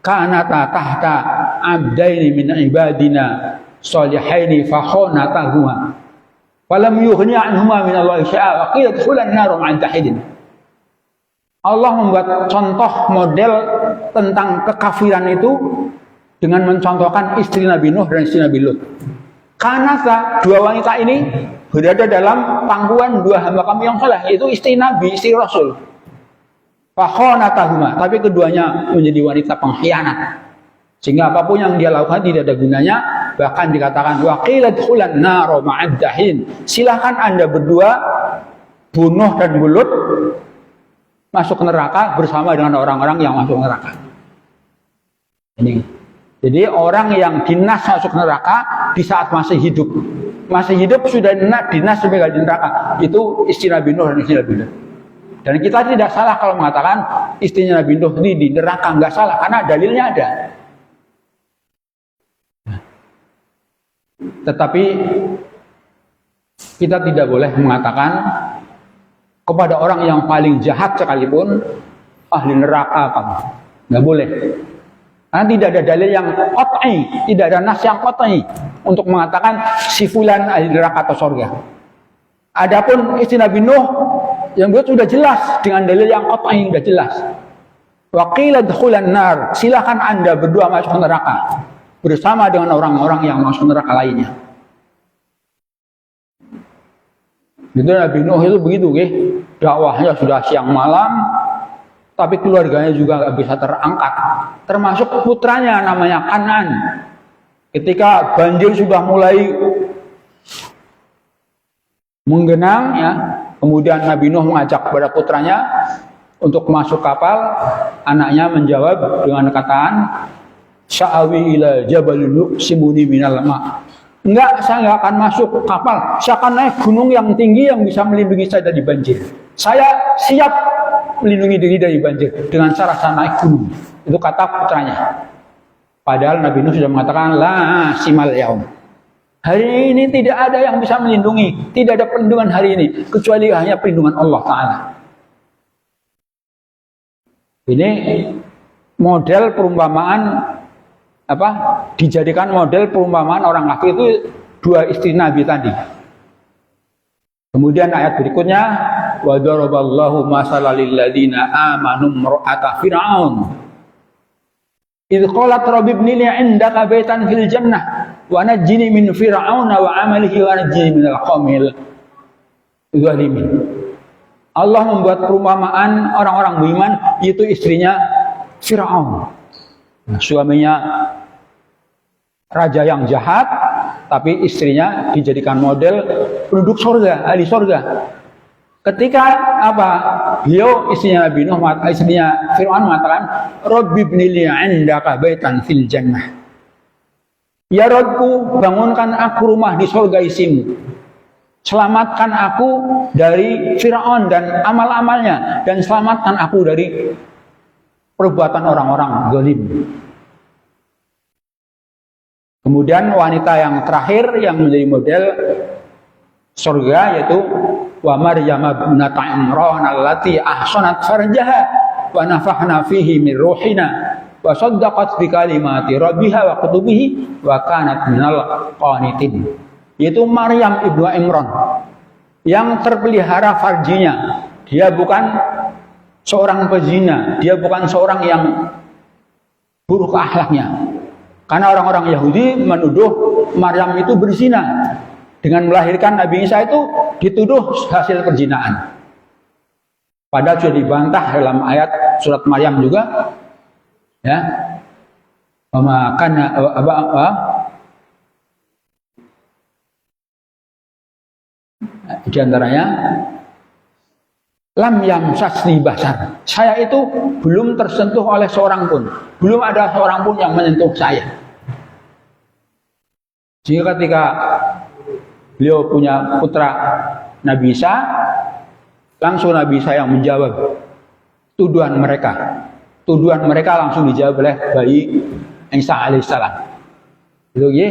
kanata tahta abdaini min ibadina shalihaini fa khonatahuma falam yughni anhuma min Allahi syai'a wa qila dukhulan nar ma'an tahidin. Allah membuat contoh model tentang kekafiran itu dengan mencontohkan istri Nabi Nuh dan istri Nabi Lut. Karena dua wanita ini berada dalam pangkuan dua hamba kami yang saleh, yaitu istri Nabi, istri Rasul. Fakhonatahuma, tapi keduanya menjadi wanita pengkhianat. Sehingga apapun yang dia lakukan tidak ada gunanya, bahkan dikatakan waqila dukhulan nar ma'ad dahin. Silakan Anda berdua bunuh dan bulut masuk neraka bersama dengan orang-orang yang masuk neraka. Ini. Jadi orang yang dinas masuk neraka di saat masih hidup sudah dinas sebagai neraka. Itu istri Nabi Nuh dan istri Nabi Lut. Dan kita tidak salah kalau mengatakan istrinya Nabi Nuh ini di neraka, nggak salah karena dalilnya ada. Tetapi kita tidak boleh mengatakan kepada orang yang paling jahat sekalipun ahli neraka kamu. Nggak boleh. Karena tidak ada dalil yang qat'i, tidak ada nas yang qat'i untuk mengatakan si fulan ahli neraka atau surga. Adapun istri Nabi Nuh yang sudah jelas dengan dalil yang qat'i, sudah jelas. Wa qila dukhulan nar, silakan Anda berdua masuk neraka bersama dengan orang-orang yang masuk neraka lainnya. Itu Nabi Nuh itu begitu, dakwahnya sudah siang malam, tapi keluarganya juga nggak bisa terangkat. Termasuk putranya namanya Kan'an. Ketika banjir sudah mulai menggenang, ya, kemudian Nabi Nuh mengajak kepada putranya untuk masuk kapal. Anaknya menjawab dengan kataan, Sya'awi ila jabalul simuni minal ma'. Enggak, saya enggak akan masuk kapal. Saya akan naik gunung yang tinggi yang bisa melindungi saya dari banjir. Saya siap melindungi diri dari banjir dengan cara saya naik gunung. Itu kata putranya. Padahal Nabi Nuh sudah mengatakan la simal yaum. Hari ini tidak ada yang bisa melindungi, tidak ada perlindungan hari ini kecuali hanya perlindungan Allah Ta'ala. Ini model perumpamaan dijadikan model perumpamaan orang kafir itu dua istri Nabi tadi. Kemudian ayat berikutnya, wa daraballahu masalan lil ladzina amanu imra'ata fir'aun idh qalat rabbi ibni li 'indaka baitan fil jannah wa najjini min fir'auna wa 'amalihi wa najjini minal qaumil zalimin. Allah membuat perumpamaan orang-orang beriman, yaitu istrinya Fir'aun. Suaminya raja yang jahat, tapi istrinya dijadikan model penduduk surga, ahli surga. Ketika beliau istrinya Nabi Nuh, istrinya Fir'aun mengatakan, Rabbi ibni li 'indaka baitan fil jannah. Ya Rabbku, bangunkan aku rumah di surga isimu. Selamatkan aku dari Fir'aun dan amal-amalnya, dan selamatkan aku dari perbuatan orang-orang zalim. Kemudian wanita yang terakhir yang menjadi model surga yaitu wa Maryam ibnata Imran allati ahsanat farjaha wa nafakhna fihi min ruhina wa saddaqat bi kalimati rabbiha wa kutubihi wa kanat minal qanitin. Yaitu Maryam ibnu Imran yang terpelihara farjinya. Dia bukan seorang pezina, dia bukan seorang yang buruk akhlaknya. Karena orang-orang Yahudi menuduh Maryam itu berzina. Dengan melahirkan Nabi Isa itu dituduh hasil perzinaan. Padahal sudah dibantah dalam ayat surat Maryam juga. Ya. Di antaranya lam yamsasni basar. Saya itu belum tersentuh oleh seorang pun. Belum ada seorang pun yang menyentuh saya. Jika ketika beliau punya putra Nabi Isa, langsung Nabi Isa yang menjawab tuduhan mereka. Tuduhan mereka langsung dijawab oleh bayi Isa alaihissalam. Jadi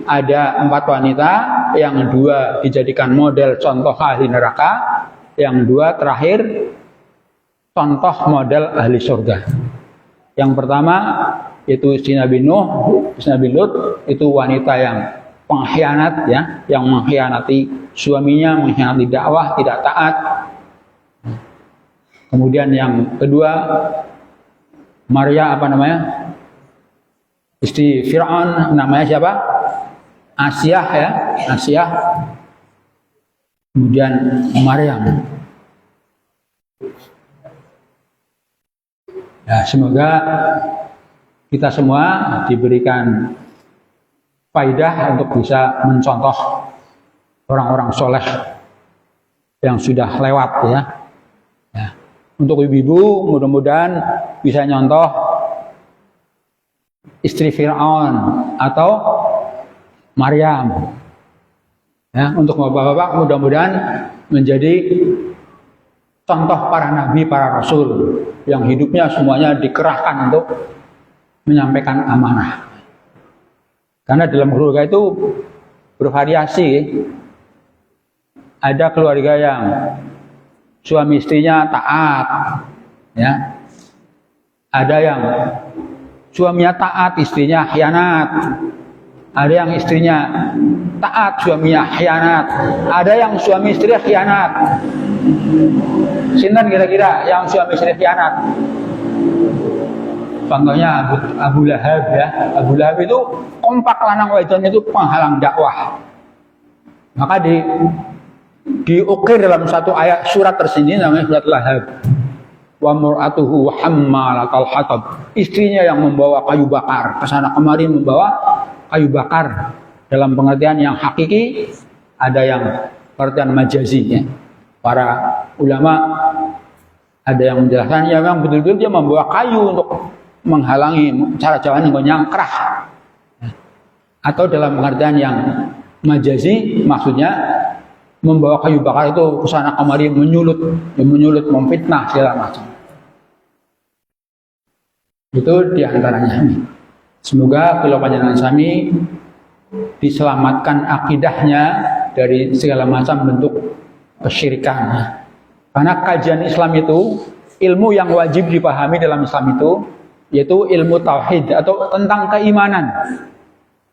ada 4 wanita, yang 2 dijadikan model contoh ahli neraka, yang 2 terakhir contoh model ahli surga. Yang pertama itu istri Nabi Nuh, istri Nabi Lut, itu wanita yang pengkhianat, ya, yang mengkhianati suaminya, mengkhianati dakwah, tidak taat. Kemudian yang kedua Maria istri Fir'aun, namanya siapa? Asyah, ya, Asyah. Kemudian Maryam. Ya, semoga kita semua diberikan faidah untuk bisa mencontoh orang-orang soleh yang sudah lewat, ya. Ya. Untuk ibu-ibu, mudah-mudahan bisa nyontoh istri Fir'aun atau Maryam. Ya, untuk bapak-bapak mudah-mudahan menjadi contoh para nabi, para rasul yang hidupnya semuanya dikerahkan untuk menyampaikan amanah. Karena dalam keluarga itu bervariasi. Ada keluarga yang suami istrinya taat, ya. Ada yang suaminya taat, istrinya khianat. Ada yang istrinya taat, suaminya khianat. Ada yang suami istri khianat. Sinten kira-kira yang suami istri khianat? Contohnya Abu Lahab, ya. Abu Lahab itu kompak lanang wadon itu penghalang dakwah. Maka diukir dalam satu ayat surat tersendiri namanya surat Lahab. Wa mur'atuhu hammalatal hatab. Istrinya yang membawa kayu bakar, kesana kemari membawa kayu bakar. Dalam pengertian yang hakiki, ada yang pengertian majazi, ya. Para ulama ada yang menjelaskan ya memang betul-betul dia membawa kayu untuk menghalangi, cara jalan yang nyangkrah. Atau dalam pengertian yang majazi, maksudnya membawa kayu bakar itu kesana kemari menyulut, memfitnah segala macam. Itu diantaranya. Semoga kalau panjenengan sami diselamatkan akidahnya dari segala macam bentuk kesyirikan. Karena kajian Islam itu ilmu yang wajib dipahami dalam Islam itu yaitu ilmu tauhid atau tentang keimanan.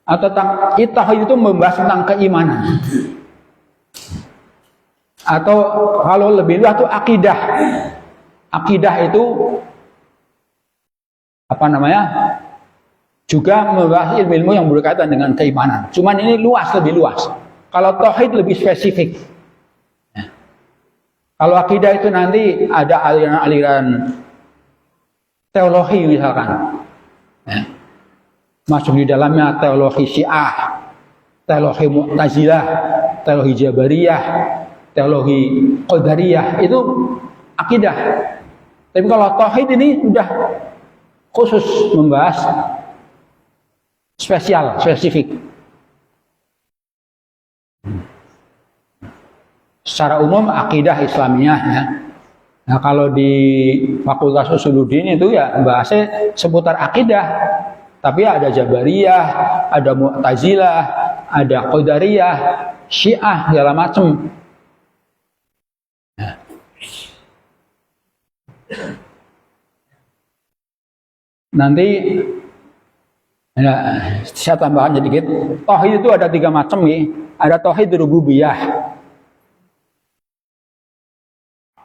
Atau tauhid itu membahas tentang keimanan. Atau kalau lebih luas itu akidah. Akidah itu apa namanya? Juga membahas ilmu-ilmu yang berkaitan dengan keimanan. Cuman ini luas, lebih luas. Kalau tauhid lebih spesifik. Kalau akidah itu nanti ada aliran-aliran teologi misalkan. Masuk di dalamnya teologi Syiah, teologi Mu'tazilah, teologi Jabariyah, teologi Qadariyah, itu akidah. Tapi kalau tauhid ini sudah khusus membahas spesifik. Secara umum akidah Islamiyah ya. Nah, kalau di Fakultas Usuluddin itu ya bahasnya seputar akidah. Tapi ada Jabariyah, ada Mu'tazilah, ada Qadariyah, Syiah, segala macam. Nah. Nanti ya, saya tambahkan sedikit. Tauhid itu ada 3 macam nih. Ada tauhid rububiyah.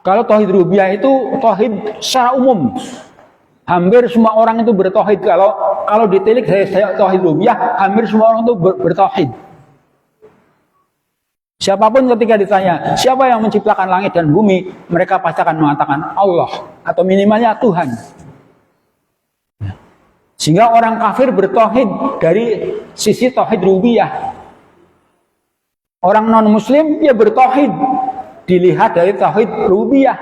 Kalau tauhid rububiyah itu tauhid secara umum. Hampir semua orang itu bertauhid. Kalau ditilik saya tauhid rububiyah, hampir semua orang itu bertauhid. Siapapun ketika ditanya, siapa yang menciptakan langit dan bumi, mereka pasti akan mengatakan Allah atau minimalnya Tuhan. Sehingga orang kafir bertauhid dari sisi tauhid rububiyah. Orang non-muslim dia bertauhid dilihat dari tauhid rububiyah.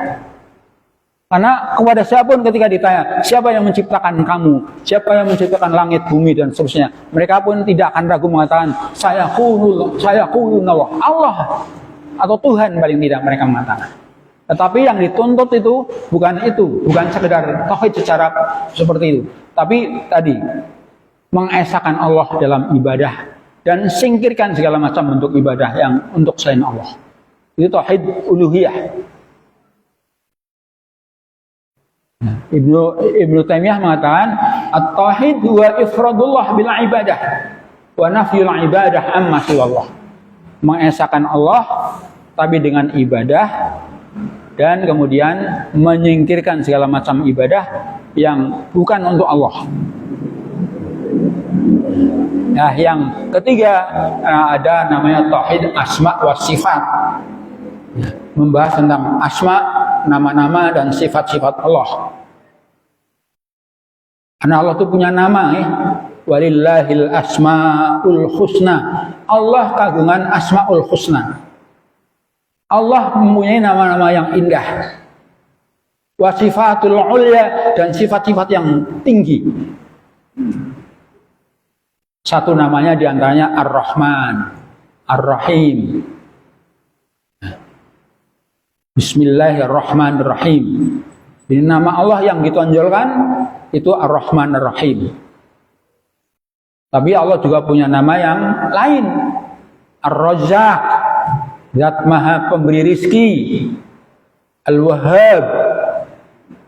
Karena kepada siapapun ketika ditanya, siapa yang menciptakan kamu, siapa yang menciptakan langit, bumi dan seterusnya, mereka pun tidak akan ragu mengatakan saya qulullah, Allah atau Tuhan paling tidak mereka mengatakan. Tetapi yang dituntut itu bukan sekedar tauhid secara seperti itu, tapi tadi mengesahkan Allah dalam ibadah dan singkirkan segala macam bentuk ibadah yang untuk selain Allah. Itu tauhid uluhiyah. Ibnu Taimiyah mengatakan at-tauhid huwa ifradullah bil ibadah wa nafyul ibadah amma siwallah. Mengesahkan Allah tapi dengan ibadah dan kemudian menyingkirkan segala macam ibadah yang bukan untuk Allah. Nah, yang ketiga ada namanya tauhid asma wa sifat. Membahas tentang asma, nama-nama dan sifat-sifat Allah. Karena Allah itu punya nama, walillahil asmaul husna. Allah kagungan asmaul husna. Allah mempunyai nama-nama yang indah. Wa sifatul ulya, dan sifat-sifat yang tinggi. Satu namanya diantaranya Ar-Rahman, Ar-Rahim. Bismillahirrahmanirrahim. Ini nama Allah yang ditonjolkan itu Ar-Rahman Ar-Rahim. Tapi Allah juga punya nama yang lain. Ar-Razzaq, Zat Maha Pemberi rizki. Al-Wahhab,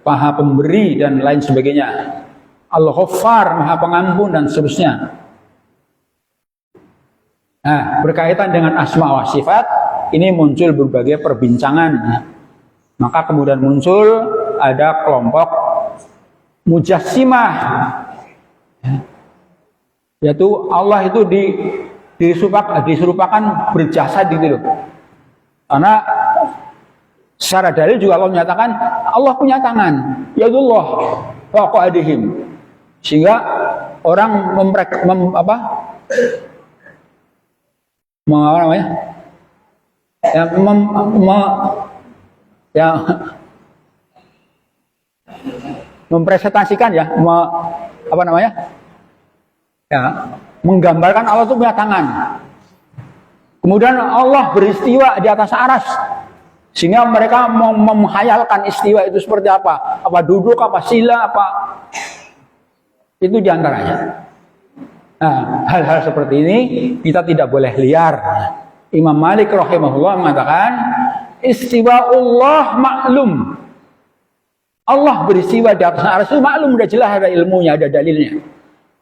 Maha Pemberi dan lain sebagainya. Al-Ghaffar, Maha Pengampun dan seterusnya. Nah, berkaitan dengan asma wa sifat, ini muncul berbagai perbincangan. Maka kemudian muncul ada kelompok Mujassimah, yaitu Allah itu diserupakan berjasad gitu loh. Karena secara dalil juga Allah menyatakan Allah punya tangan, yadullah fawqa aydihim. Sehingga orang mempresentasikan menggambarkan Allah itu punya tangan. Kemudian Allah beristiwa di atas aras, sehingga mereka menghayalkan istiwa itu seperti apa duduk, apa sila, apa itu diantaranya. Nah, hal-hal seperti ini kita tidak boleh liar. Imam Malik rahimahullah mengatakan istiwa'ullah maklum. Allah beristiwa di atas arsy itu maklum, sudah jelas, ada ilmunya, ada dalilnya.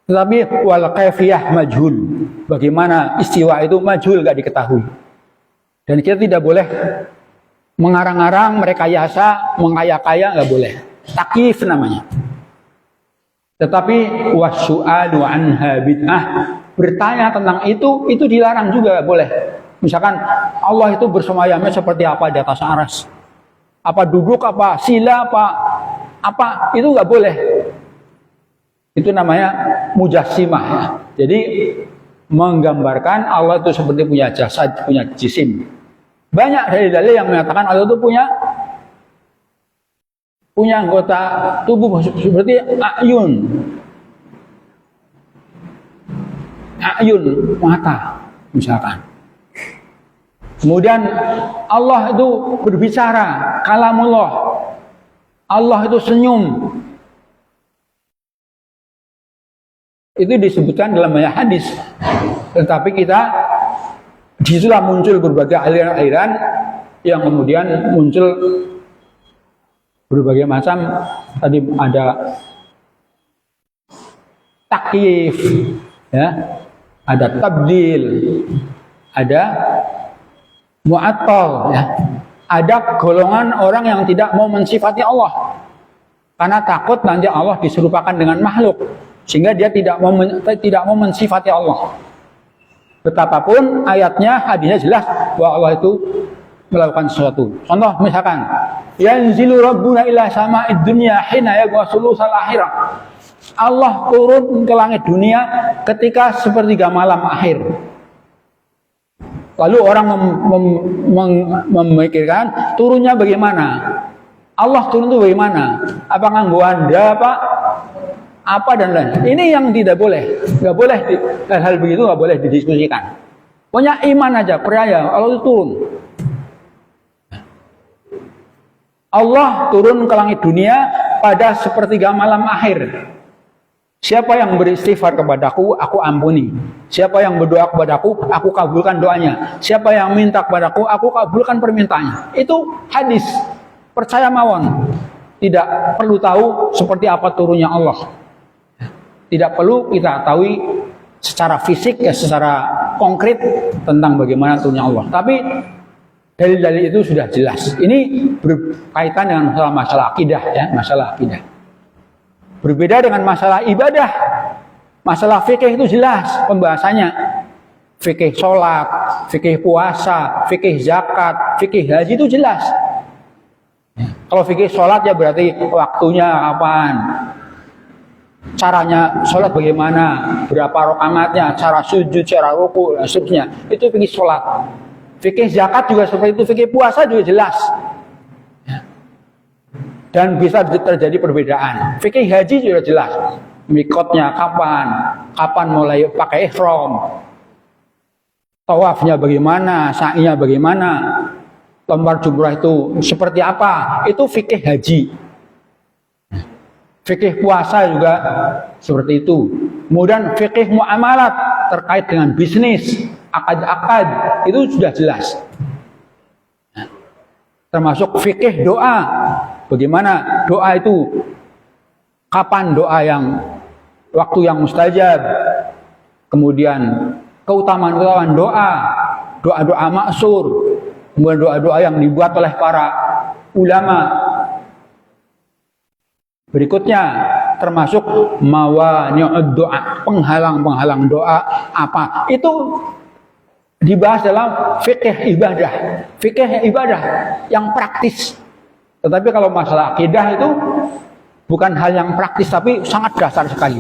Tetapi wal kaifiyah majhul. Bagaimana istiwa itu majhul, enggak diketahui. Dan kita tidak boleh mengarang-arang, merekayasa, mengkaya-kaya nggak boleh. Takyif namanya. Tetapi wasu'alu anha bid'ah, bertanya tentang itu dilarang juga boleh. Misalkan Allah itu bersemayamnya seperti apa di atas aras, apa duduk, apa sila, apa itu nggak boleh. Itu namanya mujassimah ya. Jadi menggambarkan Allah itu seperti punya jasad, punya jisim. Banyak dalil-dalil yang mengatakan Allah itu punya anggota tubuh seperti ayun mata misalkan. Kemudian Allah itu berbicara, kalamullah. Allah itu senyum. Itu disebutkan dalam banyak hadis. Tetapi disitulah muncul berbagai aliran-aliran yang kemudian muncul berbagai macam. Tadi ada takyif, ya, ada tabdil, ada mu'attal, ya. Ada golongan orang yang tidak mau mensifati Allah karena takut nanti Allah diserupakan dengan makhluk, sehingga dia tidak mau mensifati Allah. Betapapun ayatnya, hadisnya jelas bahwa Allah itu melakukan sesuatu. Contoh misalkan, yanzilu rabbuna ila sama'id dunya hina yaghsulu akhirah. Allah turun ke langit dunia ketika sepertiga malam akhir. Lalu orang memikirkan turunnya bagaimana? Allah turun itu bagaimana? Apa nganggo anda, apa dan lain. Ini yang tidak boleh. Nggak boleh hal begitu nggak boleh didiskusikan. Pokoknya iman aja, percaya Allah itu turun. Allah turun ke langit dunia pada sepertiga malam akhir. Siapa yang beristighfar kepadaku, aku ampuni. Siapa yang berdoa kepadaku, aku kabulkan doanya. Siapa yang minta kepadaku, aku kabulkan permintaannya. Itu hadis. Percaya mawon. Tidak perlu tahu seperti apa turunnya Allah. Tidak perlu kita tahu secara fisik, ya, secara konkret tentang bagaimana turunnya Allah. Tapi dalil-dalil itu sudah jelas. Ini berkaitan dengan masalah akidah, ya, masalah akidah. Berbeda dengan masalah ibadah. Masalah fikih itu jelas pembahasannya. Fikih sholat, fikih puasa, fikih zakat, fikih haji itu jelas. Kalau fikih sholat ya berarti waktunya kapan, caranya sholat bagaimana, berapa rakaatnya, cara sujud, cara ruku, dan seterusnya. Itu fikih sholat. Fikih zakat juga seperti itu, fikih puasa juga jelas. Dan bisa terjadi perbedaan. Fikih haji juga jelas. Mikotnya kapan mulai pakai ihram, tawafnya bagaimana, sa'inya bagaimana, lempar jumrah itu seperti apa. Itu fikih haji. Fikih puasa juga seperti itu. Kemudian fikih muamalat terkait dengan bisnis, akad-akad, itu sudah jelas. Termasuk fikih doa. Bagaimana doa itu, kapan doa yang waktu yang mustajab, kemudian keutamaan doa maksur, kemudian doa-doa yang dibuat oleh para ulama. Berikutnya termasuk mawani'ud doa, penghalang-penghalang doa apa. Itu dibahas dalam fikih ibadah yang praktis. Tetapi kalau masalah akidah itu bukan hal yang praktis tapi sangat dasar sekali.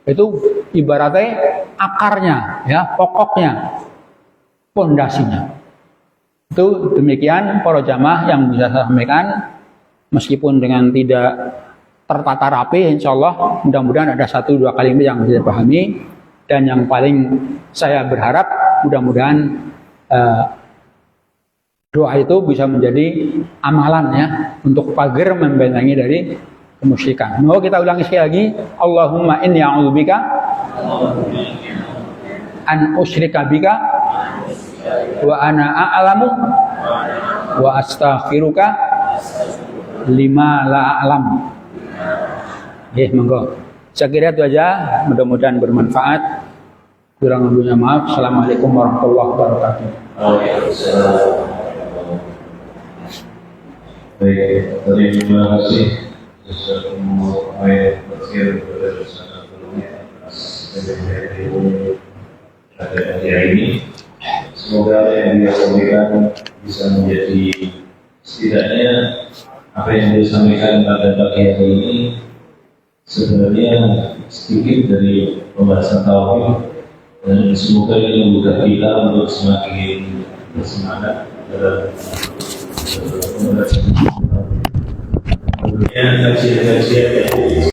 Itu ibaratnya akarnya, ya, pokoknya, pondasinya. Itu demikian para jamaah yang bisa saya sampaikan, meskipun dengan tidak tertata rapi, insya Allah mudah-mudahan ada 1-2 kalimat yang bisa dipahami. Dan yang paling saya berharap mudah-mudahan doa itu bisa menjadi amalan, ya, untuk pagar membentengi dari kemusyrikan. Mau kita ulangi sekali lagi. Allahumma inni a'udzubika an usyrika bika wa ana a'lamu wa astaghfiruka lima la a'lam. Monggo. Saya kira itu aja, mudah-mudahan bermanfaat. Kurang lebihnya maaf. Assalamualaikum warahmatullahi wabarakatuh. Baik, terima kasih Jazakumullah khairan kepada Ustaz atas ilmu pada hari ini. Semoga apa yang dia sampaikan bisa menjadi setidaknya apa yang dia sampaikan pada pagi hari ini sebenarnya sedikit dari pembahasan tauhid, dan semoga ini membuka kita untuk semakin bersemangat dalam kajian-kajian